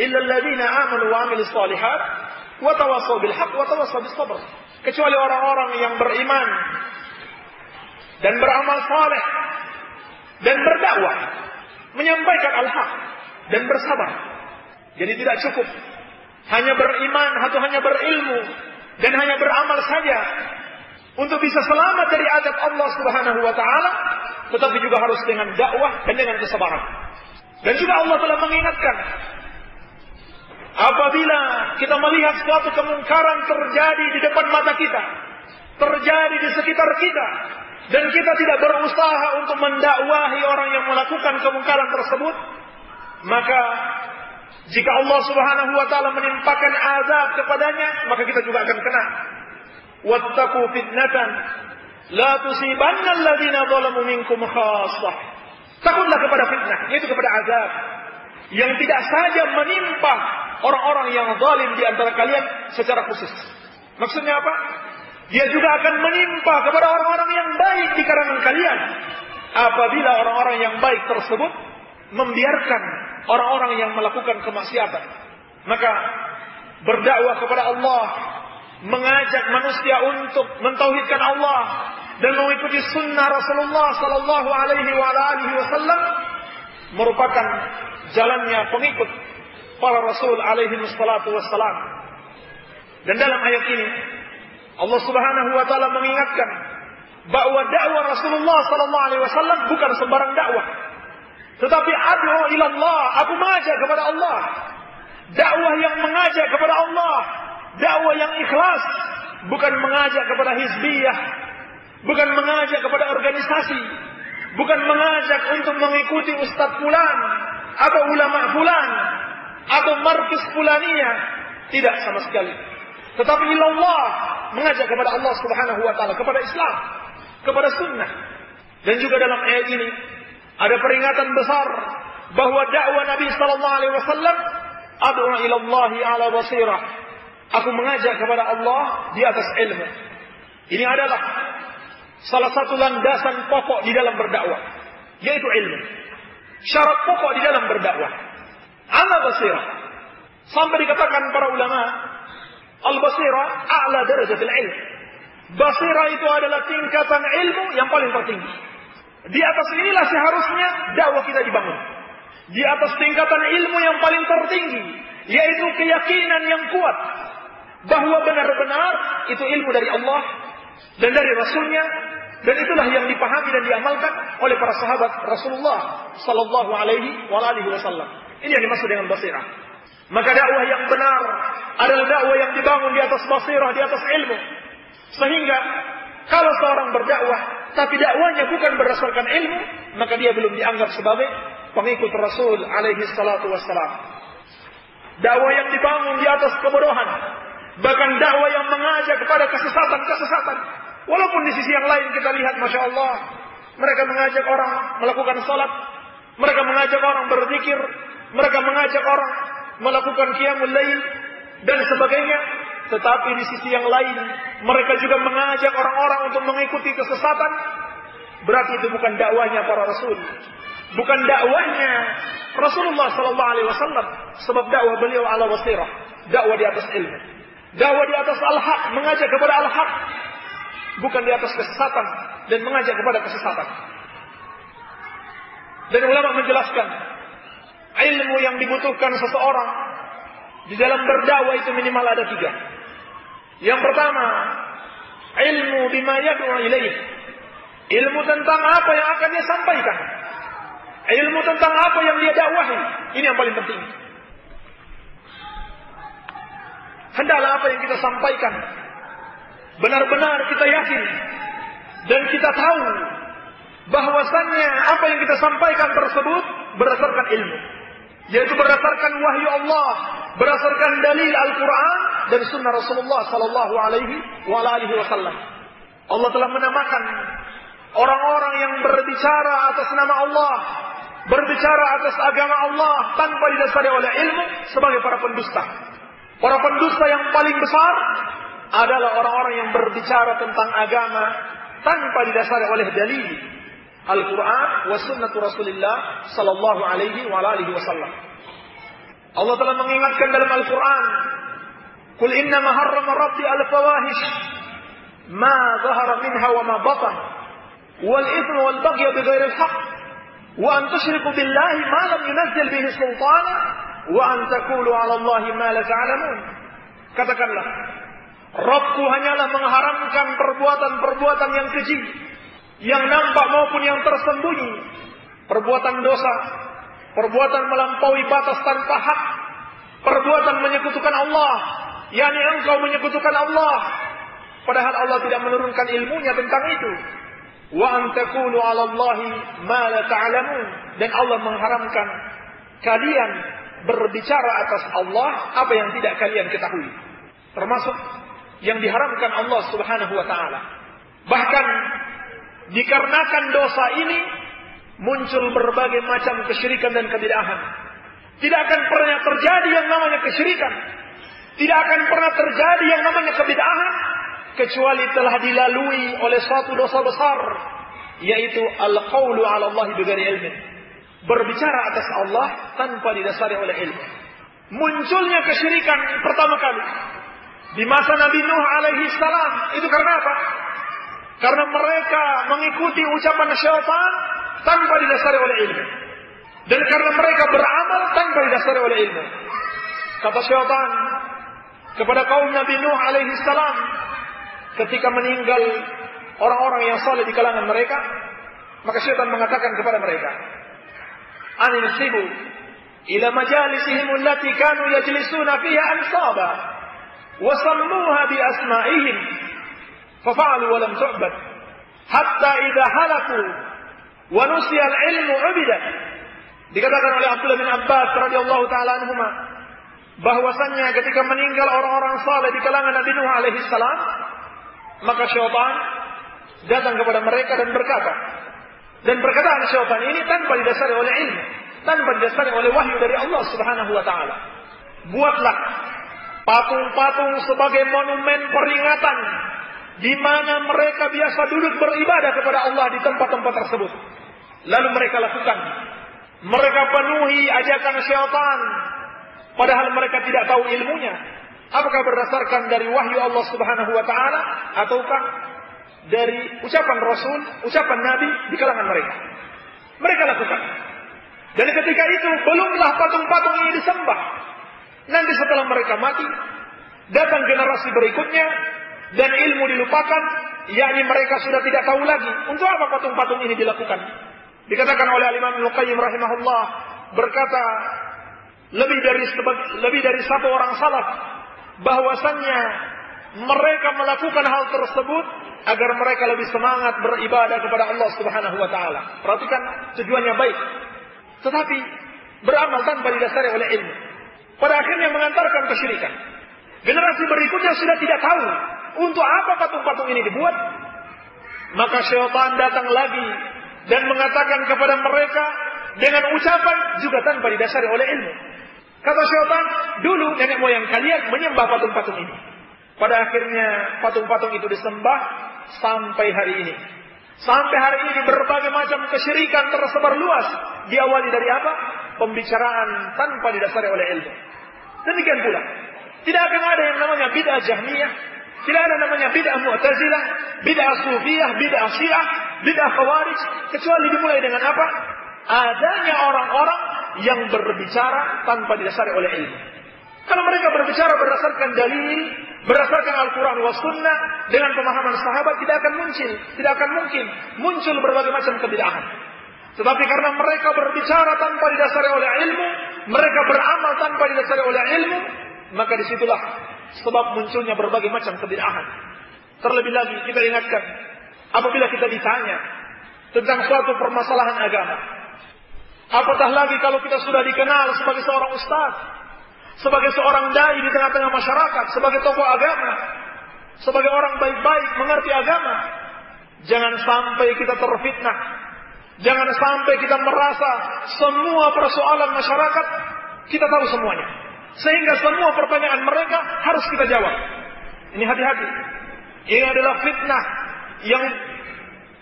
Illal ladzina amanu wa 'amilus shalihat wa tawassaw bil haqq wa tawassaw bis sabr. Kecuali orang-orang yang beriman dan beramal saleh dan berdakwah, menyampaikan al-haq dan bersabar. Jadi tidak cukup hanya beriman atau hanya berilmu dan hanya beramal saja untuk bisa selamat dari azab Allah Subhanahu wa taala, tetapi juga harus dengan dakwah dan dengan kesabaran. Dan juga Allah telah mengingatkan, apabila kita melihat suatu kemungkaran terjadi di depan mata kita, terjadi di sekitar kita, dan kita tidak berusaha untuk mendakwahi orang yang melakukan kemungkaran tersebut, maka jika Allah Subhanahu wa taala menimpakan azab kepadanya, maka kita juga akan kena. Wattaqu fitnatan la tusibanna alladziina zalamu minkum khassah. Takutlah kepada fitnah, yaitu kepada azab yang tidak saja menimpa orang-orang yang zalim di antara kalian secara khusus. Maksudnya apa? Dia juga akan menimpa kepada orang-orang yang baik di kalangan kalian, apabila orang-orang yang baik tersebut membiarkan orang-orang yang melakukan kemaksiatan. Maka berdakwah kepada Allah, mengajak manusia untuk mentauhidkan Allah dan mengikuti sunnah Rasulullah sallallahu alaihi wasallam merupakan jalannya pengikut para Rasul alaihi wassalam. Dan dalam ayat ini Allah Subhanahu wa taala mengingatkan bahwa dakwah Rasulullah sallallahu alaihi wasallam bukan sembarang dakwah, tetapi ad'u ila Allah, aku mengajak kepada Allah. Dakwah yang mengajak kepada Allah, dakwah yang ikhlas, bukan mengajak kepada hizbiyah, bukan mengajak kepada organisasi, bukan mengajak untuk mengikuti ustaz fulan atau ulama fulan atau markis fulaniyah, tidak sama sekali. Tetapi ilallah, mengajak kepada Allah Subhanahu wa taala, kepada Islam, kepada sunnah. Dan juga dalam ayat ini ada peringatan besar bahwa dakwah Nabi sallallahu alaihi wasallam, ad'u ila Allah ala basirah, aku mengajak kepada Allah di atas ilmu. Ini adalah salah satu landasan pokok di dalam berdakwah, yaitu ilmu. Syarat pokok di dalam berdakwah, ala basirah. Sampai dikatakan para ulama, al-basirah a'la darajatil ilm. Basirah itu adalah tingkatan ilmu yang paling tertinggi. Di atas inilah seharusnya dakwah kita dibangun. Di atas tingkatan ilmu yang paling tertinggi, yaitu keyakinan yang kuat bahwa benar-benar itu ilmu dari Allah dan dari Rasulnya, dan itulah yang dipahami dan diamalkan oleh para sahabat Rasulullah sallallahu alaihi wasallam. Ini yang dimaksud dengan basirah. Maka dakwah yang benar adalah dakwah yang dibangun di atas basirah, di atas ilmu. Sehingga kalau seorang berdakwah tapi dakwahnya bukan berdasarkan ilmu, maka dia belum dianggap sebagai pengikut Rasul alaihi salatu wassalam. Dakwah yang dibangun di atas kebodohan, bahkan dakwah yang mengajak kepada kesesatan-kesesatan. Walaupun di sisi yang lain kita lihat, Masya Allah, mereka mengajak orang melakukan salat, mereka mengajak orang berzikir, mereka mengajak orang melakukan qiyamul lail dan sebagainya. Tetapi di sisi yang lain, mereka juga mengajak orang-orang untuk mengikuti kesesatan. Berarti itu bukan dakwahnya para Rasul, bukan dakwahnya Rasulullah sallallahu alaihi wasallam. Sebab dakwah beliau ala basirah, dakwah di atas ilmu, dakwah di atas al-haq, mengajak kepada al-haq, bukan di atas kesesatan dan mengajak kepada kesesatan. Dan ulama menjelaskan, ilmu yang dibutuhkan seseorang di dalam berdakwah itu minimal ada 3. Yang pertama, ilmu bima yad'u ilaih, ilmu tentang apa yang akan dia sampaikan, ilmu tentang apa yang dia dakwahi. Ini yang paling penting. Hendaklah apa yang kita sampaikan benar-benar kita yakin dan kita tahu bahwasannya apa yang kita sampaikan tersebut berdasarkan ilmu, yaitu berdasarkan wahyu Allah, berdasarkan dalil Al-Quran dan sunnah Rasulullah sallallahu alaihi wasallam. Allah telah menamakan orang-orang yang berbicara atas nama Allah, berbicara atas agama Allah tanpa didasari oleh ilmu sebagai para pendusta. Para pendusta yang paling besar adalah orang-orang yang berbicara tentang agama tanpa didasari oleh dalil Al-Quran wa sunnatu Rasulullah sallallahu alaihi wasallam. Allah telah mengingatkan dalam Al-Quran, "Qul innama harrama rabbi al-fawahish ma dhahara minha wa ma batan wal ithma wal baghy bighairi al-haqq wa an tushriku billahi ma lam yunzil bihi sultana wa an taqulu 'ala Allahi ma la ta'lamun." Katakanlah, Rabbku hanyalah mengharamkan perbuatan-perbuatan yang keji, yang nampak maupun yang tersembunyi, perbuatan dosa, perbuatan melampaui batas tanpa hak, perbuatan menyekutukan Allah, yakni engkau menyekutukan Allah padahal Allah tidak menurunkan ilmunya tentang itu. Wa an taqulu 'ala Allahi ma la ta'lamun, dan Allah mengharamkan kalian berbicara atas Allah apa yang tidak kalian ketahui, termasuk yang diharamkan Allah Subhanahu wa taala. Bahkan dikarenakan dosa ini muncul berbagai macam kesyirikan dan kebid'ahan. Tidak akan pernah terjadi yang namanya kesyirikan, tidak akan pernah terjadi yang namanya kebid'ahan kecuali telah dilalui oleh suatu dosa besar, yaitu al-qaulu 'ala Allah bighairi ilmin, berbicara atas Allah tanpa didasari oleh ilmu. Munculnya kesyirikan pertama kali di masa Nabi Nuh alaihi salam. Itu karena apa? Karena mereka mengikuti ucapan syaitan tanpa didasari oleh ilmu, dan karena mereka beramal tanpa didasari oleh ilmu. Kata syaitan kepada kaum Nabi Nuh alaihi salam ketika meninggal orang-orang yang saleh di kalangan mereka, maka syaitan mengatakan kepada mereka, "Anisibu ila majalisihim allati kanu yajlisuna fiha ansaba wa sammuha bi asma'ihim fafa'alu wa lam tu'bad hatta idza halaku wa nusiya al-ilmu 'ubidat." Dikatakan oleh Abdullah bin Abbas radhiyallahu taala anhuma bahwasannya ketika meninggal orang-orang saleh di kalangan Nabi Nuh alaihi salam, maka syaitan datang kepada mereka dan berkata, dan perkataan syaitan ini tanpa didasari oleh ilmu, tanpa didasari oleh wahyu dari Allah Subhanahu wa taala, "Buatlah patung-patung sebagai monumen peringatan di mana mereka biasa duduk beribadah kepada Allah di tempat-tempat tersebut." Lalu mereka lakukan, mereka penuhi ajakan syaitan padahal mereka tidak tahu ilmunya, apakah berdasarkan dari wahyu Allah Subhanahu wa taala ataukah dari ucapan Rasul, ucapan Nabi di kalangan mereka. Mereka lakukan. Dan ketika itu belumlah patung-patung ini disembah. Nanti setelah mereka mati, datang generasi berikutnya dan ilmu dilupakan, yakni mereka sudah tidak tahu lagi untuk apa patung-patung ini dilakukan. Dikatakan oleh Imam Ibnu Qayyim rahimahullah, berkata lebih dari satu orang salaf bahwasannya mereka melakukan hal tersebut agar mereka lebih semangat beribadah kepada Allah Subhanahu wa taala. Perhatikan, tujuannya baik, tetapi beramal tanpa didasari oleh ilmu, pada akhirnya mengantarkan kesyirikan. Generasi berikutnya sudah tidak tahu untuk apa patung-patung ini dibuat, maka syaitan datang lagi dan mengatakan kepada mereka dengan ucapan juga tanpa didasari oleh ilmu. Kata syaitan, "Dulu nenek moyang kalian menyembah patung-patung ini." Pada akhirnya patung-patung itu disembah sampai hari ini. Sampai hari ini berbagai macam kesyirikan tersebar luas. Diawali dari apa? Pembicaraan tanpa didasari oleh ilmu. Demikian pula, tidak akan ada yang namanya bid'ah Jahmiyah, tidak ada namanya bid'ah Mu'tazilah, bid'ah Sufiyah, bid'ah Syiah, bid'ah Khawarij, kecuali dimulai dengan apa? Adanya orang-orang yang berbicara tanpa didasari oleh ilmu. Kalau mereka berbicara berdasarkan dalil, berdasarkan Al-Quran wa Sunnah, dengan pemahaman sahabat, tidak akan mungkin muncul berbagai macam kebid'ahan. Tetapi karena mereka berbicara tanpa didasari oleh ilmu, mereka beramal tanpa didasari oleh ilmu, maka disitulah sebab munculnya berbagai macam kebid'ahan. Terlebih lagi kita ingatkan, apabila kita ditanya tentang suatu permasalahan agama, apatah lagi kalau kita sudah dikenal sebagai seorang ustaz, sebagai seorang dai di tengah-tengah masyarakat, sebagai tokoh agama, sebagai orang baik-baik mengerti agama. Jangan sampai kita terfitnah, jangan sampai kita merasa semua persoalan masyarakat kita tahu semuanya, sehingga semua pertanyaan mereka harus kita jawab. Ini hati-hati. Ini adalah fitnah yang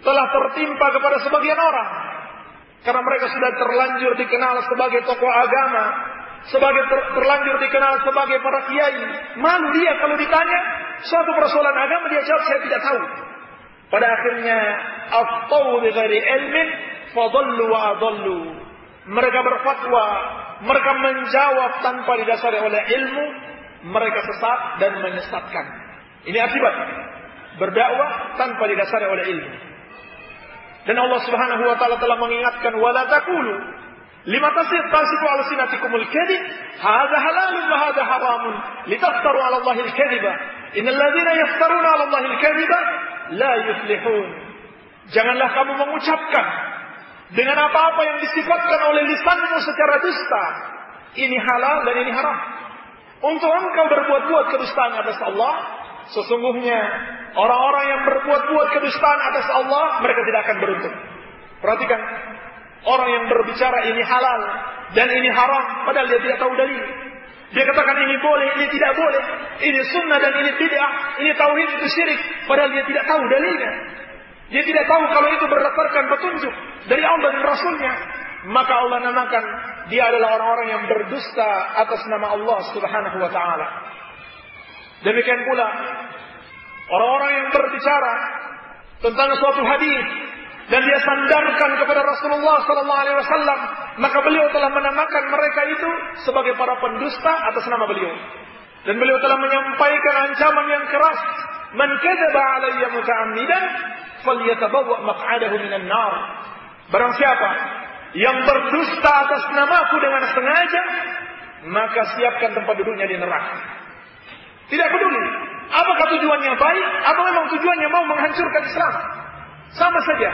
telah tertimpa kepada sebagian orang, karena mereka sudah terlanjur dikenal sebagai tokoh agama, terlanjur dikenal sebagai para kiai. Malu dia kalau ditanya suatu persoalan agama, dia jawab saya tidak tahu. Pada akhirnya aftau bi ghairi ilmin fadallu wa adallu. Mereka berfatwa, mereka menjawab tanpa didasari oleh ilmu, mereka sesat dan menyesatkan. Ini akibat berdakwah tanpa didasari oleh ilmu. Dan Allah Subhanahu wa taala telah mengingatkan, wala taqulu lima tasifu alsinatikumul kadhib hadza halalun wa hadza haramun litaftaru 'ala Allahi al-kadhiba innal ladzina yaftaruna 'ala Allahi al-kadhiba la yuflihun. Janganlah kamu mengucapkan dengan apa-apa yang disifatkan oleh lisanmu secara dusta, ini halal dan ini haram, untuk engkau berbuat-buat kedustaan atas Allah. Sesungguhnya orang-orang yang berbuat-buat kedustaan atas Allah, mereka tidak akan beruntung. Perhatikan, orang yang berbicara ini halal dan ini haram, padahal dia tidak tahu dalil. Dia katakan ini boleh, ini tidak boleh, ini sunnah dan ini bid'ah, ini tauhid, itu syirik, padahal dia tidak tahu dalilnya. Dia tidak tahu kalau itu berdasarkan petunjuk dari Allah dan Rasulnya. Maka Allah namakan dia adalah orang-orang yang berdusta atas nama Allah Subhanahu wa ta'ala. Demikian pula orang-orang yang berbicara tentang suatu hadis dan dia sandarkan kepada Rasulullah sallallahu alaihi wasallam, maka beliau telah menamakan mereka itu sebagai para pendusta atas nama beliau. Dan beliau telah menyampaikan ancaman yang keras, man kadzaba alayya muta'ammidan falyatabawwa maq'adahu minan nar. Barang siapa yang berdusta atas namaku dengan sengaja, maka siapkan tempat duduknya di neraka. Tidak peduli apakah tujuannya baik atau memang tujuannya mau menghancurkan Islam, sama saja.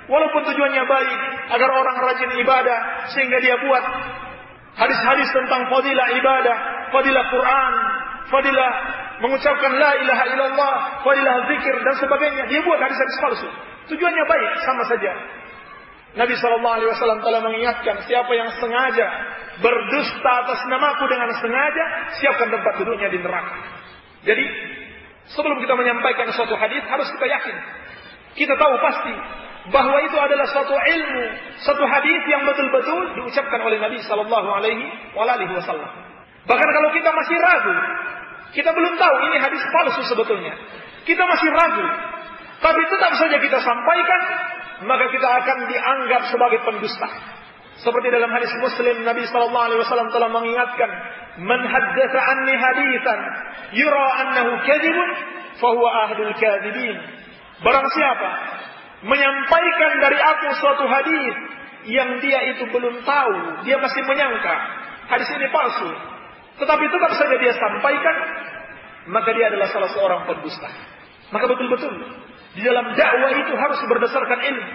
Walaupun tujuannya baik agar orang rajin ibadah, sehingga dia buat hadis-hadis tentang fadilah ibadah, fadilah Quran, fadilah mengucapkan la ilaha illallah, fadilah zikir dan sebagainya, dia buat hadis-hadis palsu. Tujuannya baik, sama saja. Nabi SAW telah mengingatkan, siapa yang sengaja berdusta atas namaku dengan sengaja, siapkan tempat duduknya di neraka. Jadi sebelum kita menyampaikan suatu hadis, harus kita yakin, kita tahu pasti bahwa itu adalah suatu ilmu, suatu hadis yang betul-betul diucapkan oleh Nabi SAW. Bahkan kalau kita masih ragu, kita belum tahu ini hadis palsu sebetulnya, kita masih ragu, tapi tetap saja kita sampaikan, maka kita akan dianggap sebagai pendusta. Seperti dalam hadis Muslim, Nabi SAW telah mengingatkan, man haddatsa anni haditsan yura annahu kadzibun fahuwa ahdul kadzibin. Barang siapa menyampaikan dari aku suatu hadis yang dia itu belum tahu, dia masih menyangka hadis ini palsu, tetapi tetap saja dia sampaikan, maka dia adalah salah seorang pendusta. Maka betul-betul di dalam dakwah itu harus berdasarkan ilmu.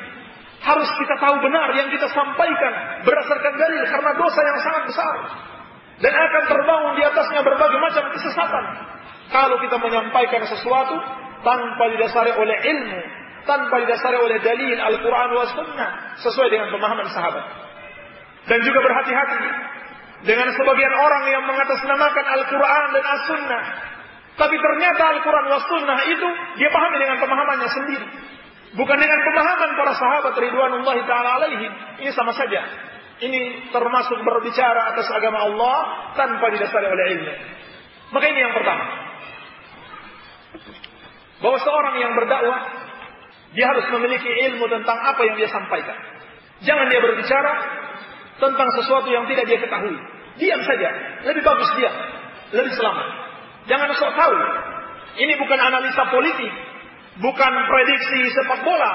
Harus kita tahu benar yang kita sampaikan berdasarkan dalil, karena dosa yang sangat besar dan akan terbangun di atasnya berbagai macam kesesatan kalau kita menyampaikan sesuatu tanpa didasari oleh ilmu, tanpa didasari oleh dalil Al-Quran wa Sunnah sesuai dengan pemahaman sahabat. Dan juga berhati-hati dengan sebagian orang yang mengatasnamakan Al-Quran dan As-Sunnah, tapi ternyata Al-Quran wa Sunnah itu dia pahami dengan pemahamannya sendiri, bukan dengan pemahaman para sahabat ridwanullahi ta'ala alaihim. Ini sama saja. Ini termasuk berbicara atas agama Allah tanpa didasari oleh ilmu. Maka ini yang pertama, bahwa seorang yang berdakwah, dia harus memiliki ilmu tentang apa yang dia sampaikan. Jangan dia berbicara tentang sesuatu yang tidak dia ketahui. Diam saja, lebih bagus diam, lebih selamat. Jangan sok tahu. Ini bukan analisa politik, bukan prediksi sepak bola,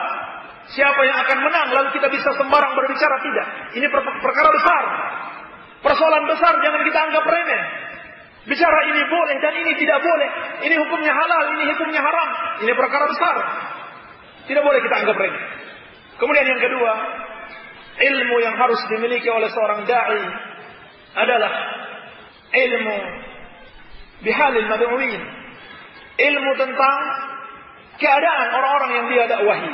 siapa yang akan menang lalu kita bisa sembarang berbicara, tidak. Ini perkara besar, persoalan besar, jangan kita anggap remeh. Bicara ini boleh dan ini tidak boleh. Ini hukumnya halal, ini hukumnya haram. Ini perkara besar. Tidak boleh kita anggap remeh. Kemudian yang kedua, ilmu yang harus dimiliki oleh seorang da'i adalah ilmu bihalil mad'uin. Ilmu tentang keadaan orang-orang yang dia dakwahi.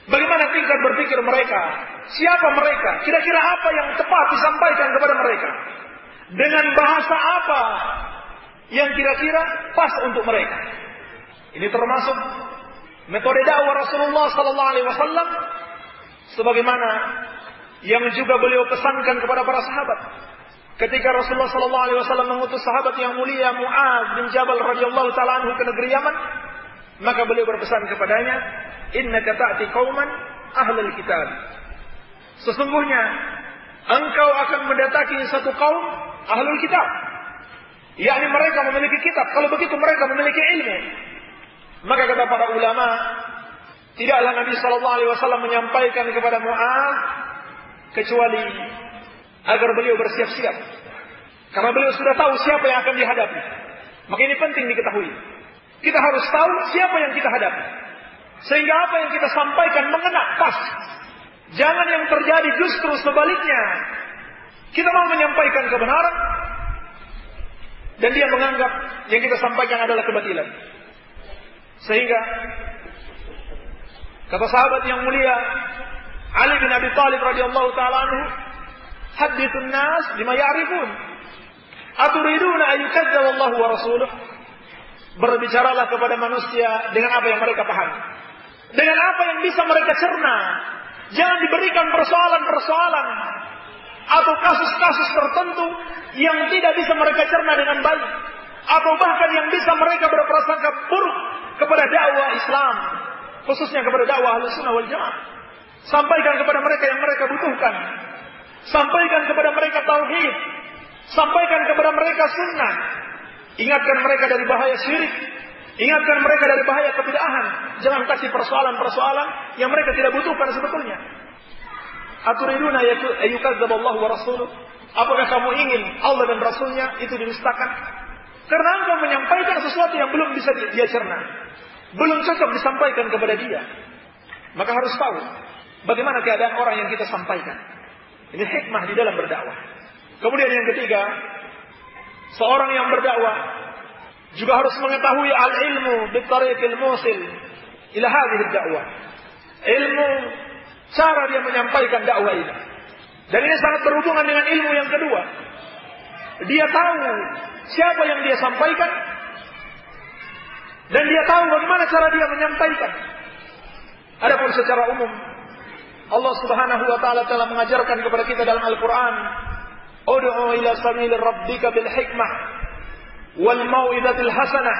Bagaimana tingkat berpikir mereka? Siapa mereka? Kira-kira apa yang tepat disampaikan kepada mereka? Dengan bahasa apa yang kira-kira pas untuk mereka? Ini termasuk metode dakwah Rasulullah sallallahu alaihi wasallam sebagaimana yang juga beliau pesankan kepada para sahabat. Ketika Rasulullah sallallahu alaihi wasallam mengutus sahabat yang mulia Mu'adz bin Jabal radhiyallahu taala anhu ke negeri Yaman, maka beliau berpesan kepadanya, "Innaka ta'ti qauman ahlul kitab." Sesungguhnya engkau akan mendatangi satu kaum ahlul kitab. Yakni mereka memiliki kitab. Kalau begitu mereka memiliki ilmu. Maka kata para ulama, tidaklah Nabi sallallahu alaihi wasallam menyampaikan kepada Mu'adz kecuali agar beliau bersiap-siap. Karena beliau sudah tahu siapa yang akan dihadapi. Maka ini penting diketahui. Kita harus tahu siapa yang kita hadapi. Sehingga apa yang kita sampaikan mengena pas. Jangan yang terjadi justru sebaliknya. Kita mau menyampaikan kebenaran dan dia menganggap yang kita sampaikan adalah kebatilan. Sehingga kata sahabat yang mulia Ali bin Abi Thalib radhiyallahu taala anhu, "Hadithun nas bima ya'rifun. Aturiduna an yukazzaba Allah wa rasuluh?" Berbicaralah kepada manusia dengan apa yang mereka pahami. Dengan apa yang bisa mereka cerna. Jangan diberikan persoalan-persoalan atau kasus-kasus tertentu yang tidak bisa mereka cerna dengan baik, atau bahkan yang bisa mereka berprasangka buruk kepada dakwah Islam, khususnya kepada dakwah Ahlussunnah wal Jamaah. Sampaikan kepada mereka yang mereka butuhkan. Sampaikan kepada mereka tauhid. Sampaikan kepada mereka sunnah. Ingatkan mereka dari bahaya syirik. Ingatkan mereka dari bahaya kebid'ahan. Jangan kasih persoalan-persoalan yang mereka tidak butuhkan sebetulnya. Aturiduna ayyukazzaballahu wa rasuluh? Apakah kamu ingin Allah dan Rasulnya itu didustakan? Karena engkau menyampaikan sesuatu yang belum bisa dia cerna, belum cocok disampaikan kepada dia. Maka harus tahu bagaimana keadaan orang yang kita sampaikan. Ini hikmah di dalam berdakwah. Kemudian yang ketiga, seorang yang berdakwah juga harus mengetahui al-ilmu bitariqil musil ila hadhihi ad-da'wah. Ilmu cara dia menyampaikan dakwah ini. Dan ini sangat berhubungan dengan ilmu yang kedua. Dia tahu siapa yang dia sampaikan dan dia tahu bagaimana cara dia menyampaikan. Adapun secara umum, Allah Subhanahu wa taala telah mengajarkan kepada kita dalam Al-Qur'an, "Ud'u ila sabili rabbika bil hikmah wal mau'izatil hasanah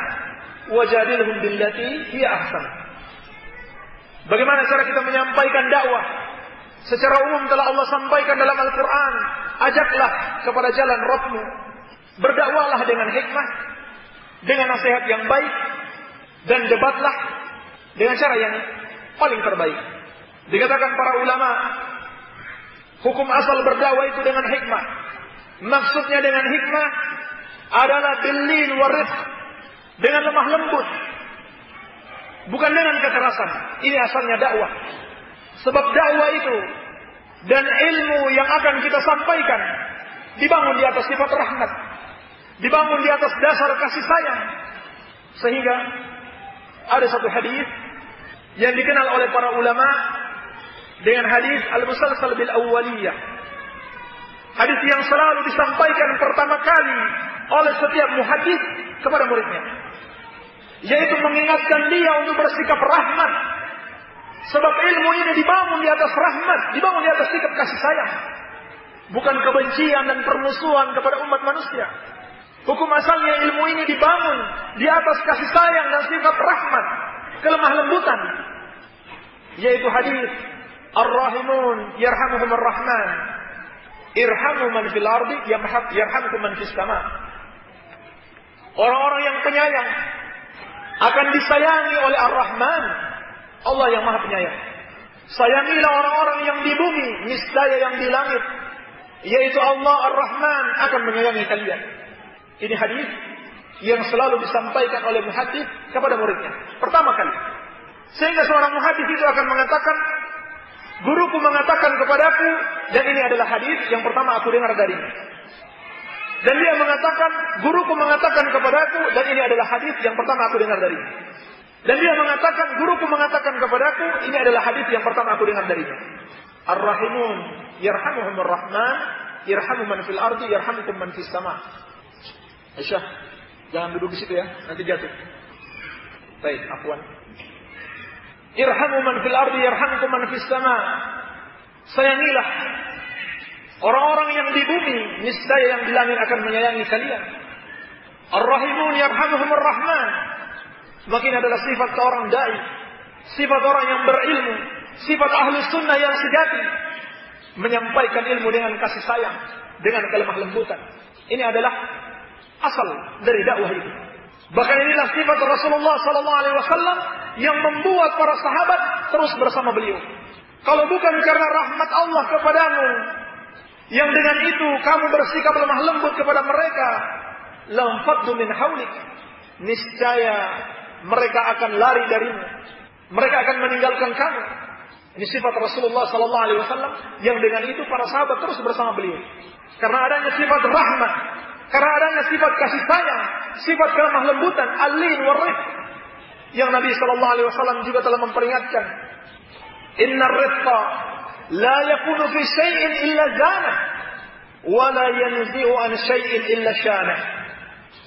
wajadilhum billati hiya ahsan." Bagaimana cara kita menyampaikan dakwah? Secara umum telah Allah sampaikan dalam Al-Quran, ajaklah kepada jalan Rabbmu, berdakwalah dengan hikmah, dengan nasihat yang baik, dan debatlah dengan cara yang paling terbaik. Dikatakan para ulama, hukum asal berdakwah itu dengan hikmah. Maksudnya dengan hikmah adalah bil-lin war-rifq, dengan lemah lembut, bukan dengan kekerasan. Ini asalnya dakwah. Sebab dakwah itu dan ilmu yang akan kita sampaikan dibangun di atas sifat rahmat, dibangun di atas dasar kasih sayang. Sehingga ada satu hadis yang dikenal oleh para ulama dengan hadis al-musalsal bil awwaliyah. Hadis yang selalu disampaikan pertama kali oleh setiap muhaddits kepada muridnya, yaitu mengingatkan dia untuk bersikap rahmat. Sebab ilmu ini dibangun di atas rahmat, dibangun di atas sikap kasih sayang, bukan kebencian dan permusuhan kepada umat manusia. Hukum asalnya ilmu ini dibangun di atas kasih sayang dan sikap rahmat, kelemah lembutan, yaitu hadis ar-rahimun yarhamuhumur rahman, irhamu man fil ardi yarhamkum man fis sama. Orang-orang yang penyayang akan disayangi oleh Ar-Rahman, Allah yang Maha Penyayang. Sayangilah orang-orang yang di bumi, niscaya yang di langit, yaitu Allah Ar-Rahman akan menyayangi kalian. Ini hadis yang selalu disampaikan oleh muhadits kepada muridnya. Pertama kali. Sehingga seorang muhadits itu akan mengatakan, guruku mengatakan kepadaku, dan ini adalah hadis yang pertama aku dengar darinya. Dan dia mengatakan, guruku mengatakan kepadaku, dan ini adalah hadis yang pertama aku dengar darinya. Dan dia mengatakan, guruku mengatakan kepadaku, ini adalah hadis yang pertama aku dengar darinya. Ar-Rahimun yarhamuhumur Rahman, yarhamu man fil ardi, yarhamukum man fis sama. Aisyah, jangan duduk di situ ya, nanti jatuh. Baik, afwan. Irhamu man fil ardi, yarhamukum man fis sama. Sayangilah orang-orang yang di bumi, niscaya yang di langit akan menyayangi kalian. Ar-Rahimun yarhamuhumur Rahman. Makin adalah sifat seorang dai, sifat orang yang berilmu, sifat ahli sunnah yang sejati, menyampaikan ilmu dengan kasih sayang, dengan kelemah lembutan. Ini adalah asal dari dakwah itu. Bahkan inilah sifat Rasulullah SAW yang membuat para sahabat terus bersama beliau. Kalau bukan karena rahmat Allah kepadamu, yang dengan itu kamu bersikap lemah lembut kepada mereka, lam faddu min haulik, niscaya mereka akan lari darimu, mereka akan meninggalkan kamu. Ini sifat Rasulullah SAW yang dengan itu para sahabat terus bersama beliau. Karena adanya sifat rahmat, karena adanya sifat kasih sayang, sifat kelemah lembutan, al-lin war-rifq, yang Nabi SAW juga telah memperingatkan, innar rifqa la yakunu fi syai'in illa zanah, wa la yanzi'u an syai'in illa syanah.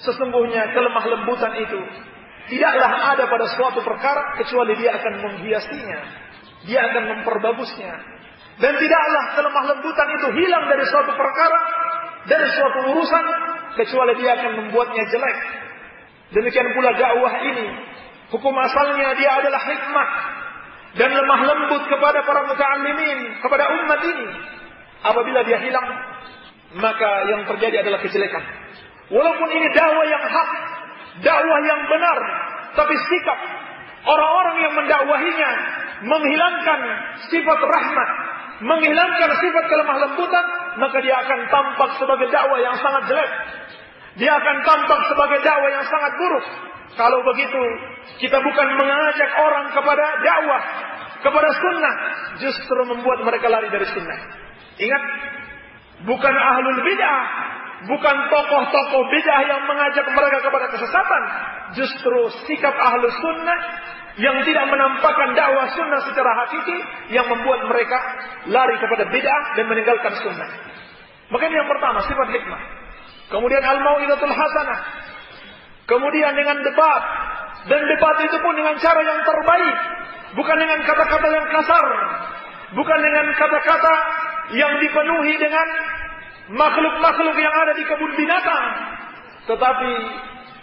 Sesungguhnya kelemah lembutan itu tidaklah ada pada suatu perkara kecuali dia akan menghiasinya, dia akan memperbagusnya. Dan tidaklah kelemah lembutan itu hilang dari suatu perkara, dari suatu urusan, kecuali dia akan membuatnya jelek. Demikian pula dakwah ini, hukum asalnya dia adalah hikmah dan lemah lembut kepada para muta'allimin, kepada umat ini. Apabila dia hilang, maka yang terjadi adalah kejelekan. Walaupun ini dakwah yang hak, dakwah yang benar, tapi sikap orang-orang yang mendakwahinya menghilangkan sifat rahmat, menghilangkan sifat kelemah lembutan, maka dia akan tampak sebagai dakwah yang sangat jelek. Dia akan tampak sebagai dakwah yang sangat buruk. Kalau begitu, kita bukan mengajak orang kepada dakwah, kepada sunnah, justru membuat mereka lari dari sunnah. Ingat, bukan ahlul bid'ah, bukan tokoh-tokoh bid'ah yang mengajak mereka kepada kesesatan. Justru sikap ahlus sunnah yang tidak menampakkan dakwah sunnah secara hakiki yang membuat mereka lari kepada bid'ah dan meninggalkan sunnah. Makanya yang pertama sifat hikmah, kemudian al-mau'izatul hasanah, kemudian dengan debat, dan debat itu pun dengan cara yang terbaik, bukan dengan kata-kata yang kasar, bukan dengan kata-kata yang dipenuhi dengan makhluk-makhluk yang ada di kebun binatang, tetapi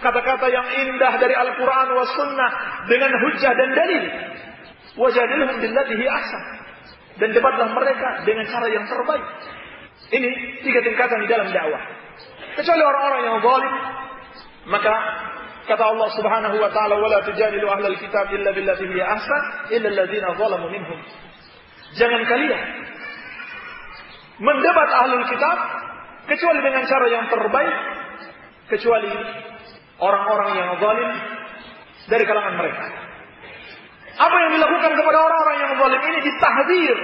kata-kata yang indah dari Al-Quran wa Sunnah dengan hujjah dan dalil. Wajadilhum billati hi ahsan, dan debatlah mereka dengan cara yang terbaik. Ini 3 tingkatan di dalam dakwah. Kecuali orang-orang yang zalim, maka kata Allah Subhanahu wa taala, wala tujadilu ahlal kitab illa billati hi ahsan illa alladziina zalamu minhum. Jangan kalian mendebat ahlul kitab kecuali dengan cara yang terbaik, kecuali orang-orang yang zalim dari kalangan mereka. Apa yang dilakukan kepada orang-orang yang zalim ini ditahdzir,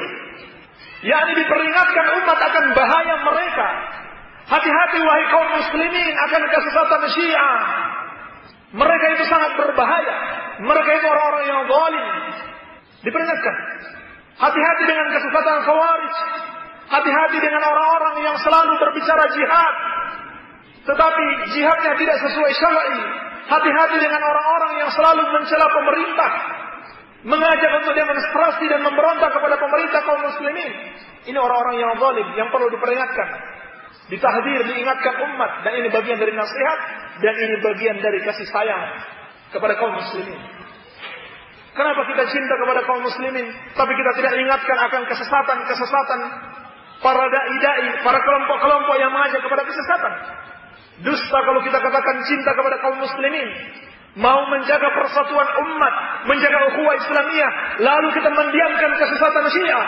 yakni diperingatkan umat akan bahaya mereka. Hati-hati wahai kaum muslimin akan kesesatan Syiah. Mereka itu sangat berbahaya. Mereka itu orang-orang yang zalim. Diperingatkan. Hati-hati dengan kesesatan Khawarij. Hati-hati dengan orang-orang yang selalu berbicara jihad, tetapi jihadnya tidak sesuai syar'i. Hati-hati dengan orang-orang yang selalu mencela pemerintah, mengajak untuk demonstrasi dan memberontak kepada pemerintah kaum muslimin. Ini orang-orang yang zalim yang perlu diperingatkan, ditahdzir, diingatkan umat. Dan ini bagian dari nasihat, dan ini bagian dari kasih sayang kepada kaum muslimin. Kenapa kita cinta kepada kaum muslimin, tapi kita tidak ingatkan akan kesesatan-kesesatan para dai-dai, para kelompok-kelompok yang mengajak kepada kesesatan? Dusta kalau kita katakan cinta kepada kaum muslimin, mau menjaga persatuan umat, menjaga ukhuwah Islamiyah, lalu kita mendiamkan kesesatan Syiah,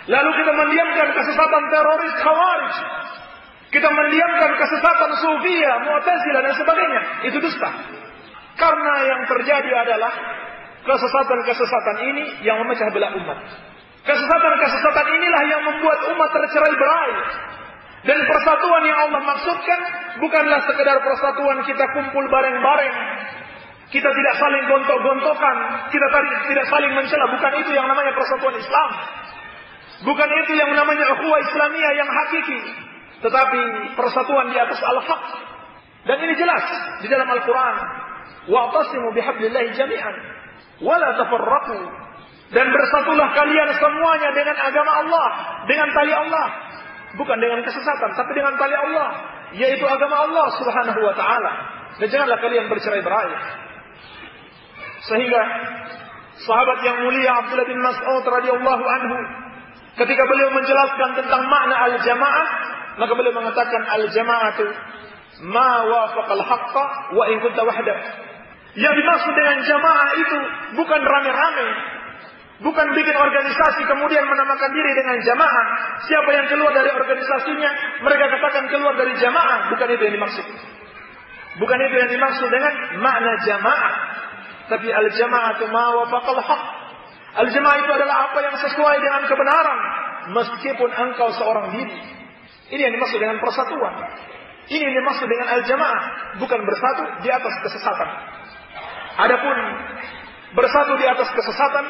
lalu kita mendiamkan kesesatan teroris Khawarij. Kita mendiamkan kesesatan Sufiyah, Mu'tazilah dan sebagainya. Itu dusta. Karena yang terjadi adalah kesesatan-kesesatan ini yang memecah belah umat. Kesesatan-kesesatan inilah yang membuat umat tercerai-berai. Dan persatuan yang Allah maksudkan bukanlah sekedar persatuan kita kumpul bareng-bareng, kita tidak saling gontok-gontokan, kita tidak saling mencela. Bukan itu yang namanya persatuan Islam. Bukan itu yang namanya ukhuwah Islamiyah yang hakiki. Tetapi persatuan di atas al-haq. Dan ini jelas di dalam Al-Quran. Wa'tasimu bihablillahi jami'an wa la tafarraqu. Dan bersatulah kalian semuanya dengan agama Allah, dengan tali Allah. Bukan dengan kesesatan, tapi dengan tali Allah, yaitu agama Allah Subhanahu wa taala. Dan janganlah kalian bercerai-berai. Sehingga sahabat yang mulia Abdullah bin Mas'ud radhiyallahu anhu, ketika beliau menjelaskan tentang makna al-jamaah, maka beliau mengatakan al-jama'atu ma wafaqal haqqa wa in kunta wahdak. Yang dimaksud dengan jamaah itu bukan rame-rame, bukan bikin organisasi kemudian menamakan diri dengan jamaah. Siapa yang keluar dari organisasinya, mereka katakan keluar dari jamaah. Bukan itu yang dimaksud. Bukan itu yang dimaksud dengan makna jamaah. Tapi al-jama'atu ma wafaqal haqq. Al-jamaah itu adalah apa yang sesuai dengan kebenaran, meskipun engkau seorang diri. Ini yang dimaksud dengan persatuan. Ini yang dimaksud dengan al-jamaah, bukan bersatu di atas kesesatan. Adapun bersatu di atas kesesatan,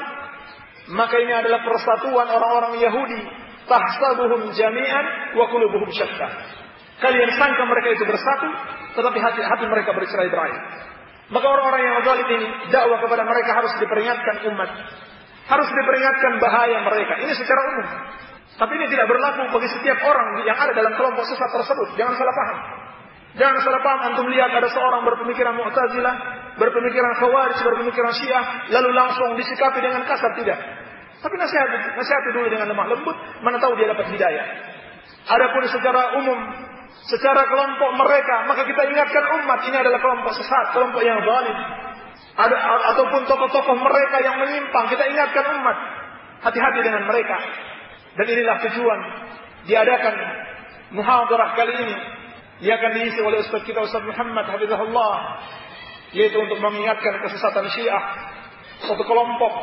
maka ini adalah persatuan orang-orang Yahudi. Tahsabuhum jami'an wa qulubuhum syatta. Kalian sangka mereka itu bersatu, tetapi hati mereka bercerai-berai. Maka orang-orang yang zalim ini, dakwah kepada mereka harus diperingatkan umat. Harus diperingatkan bahaya mereka. Ini secara umum. Tapi ini tidak berlaku bagi setiap orang yang ada dalam kelompok sesat tersebut. Jangan salah paham. Jangan salah paham. Antum lihat ada seorang berpemikiran Mu'tazilah, berpemikiran Khawarij, berpemikiran Syiah, lalu langsung disikapi dengan kasar. Tidak. Tapi nasihati dulu dengan lemah lembut, mana tahu dia dapat hidayah. Adapun secara umum, secara kelompok mereka, maka kita ingatkan umat ini adalah kelompok sesat, kelompok yang zalim. Ataupun tokoh-tokoh mereka yang menyimpang, kita ingatkan umat, hati-hati dengan mereka. Dan inilah tujuan diadakan muhadarah kali ini, yang akan diisi oleh Ustaz kita Ustaz Muhammad Hafizahullah, yaitu untuk mengingatkan kesesatan Syiah, suatu kelompok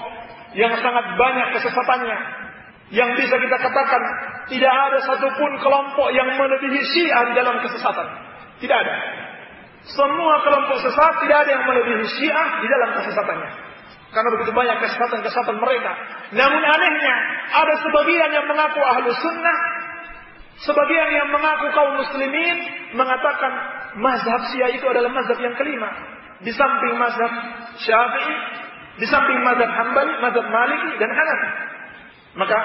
yang sangat banyak kesesatannya, yang bisa kita katakan tidak ada satupun kelompok yang melebihi Syiah di dalam kesesatan. Tidak ada. Semua kelompok sesat tidak ada yang melebihi Syiah di dalam kesesatannya. Karena begitu banyak kesesatan-kesesatan mereka. Namun anehnya, ada sebagian yang mengaku ahlu sunnah, sebagian yang mengaku kaum muslimin, mengatakan mazhab Syiah itu adalah mazhab yang kelima. Di samping mazhab Syafi'i, di samping mazhab Hambali, mazhab Maliki, dan Hanafi. Maka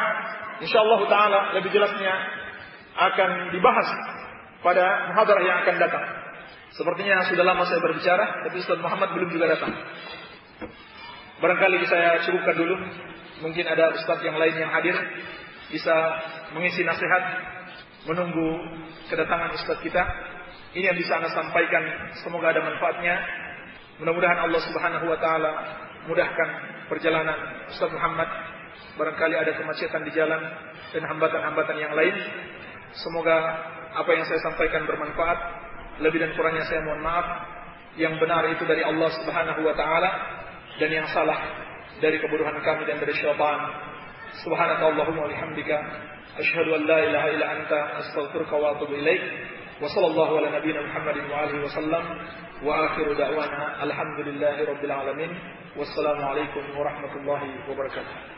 insyaallah ta'ala lebih jelasnya akan dibahas pada muhadarah yang akan datang. Sepertinya sudah lama saya berbicara, tapi Ustaz Muhammad belum juga datang. Barangkali saya cukupkan dulu. Mungkin ada ustaz yang lain yang hadir, bisa mengisi nasihat, menunggu kedatangan ustaz kita. Ini yang bisa Anda sampaikan, semoga ada manfaatnya. Mudah-mudahan Allah Subhanahu wa taala mudahkan perjalanan Ustaz Muhammad. Barangkali ada kemacetan di jalan dan hambatan-hambatan yang lain. Semoga apa yang saya sampaikan bermanfaat. Lebih dan kurangnya saya mohon maaf. Yang benar itu dari Allah Subhanahu wa taala, dan yang salah dari kebodohan kami dan dari syaitan. Subhanakallahumma wa bihamdika asyhadu an la ilaha illa anta astaghfiruka wa atubu ilaik. Wa sallallahu ala nabiyyina Muhammadin wa alihi wasallam. Wa akhiru da'wana alhamdulillahi rabbil alamin. Wassalamu alaikum warahmatullahi wabarakatuh.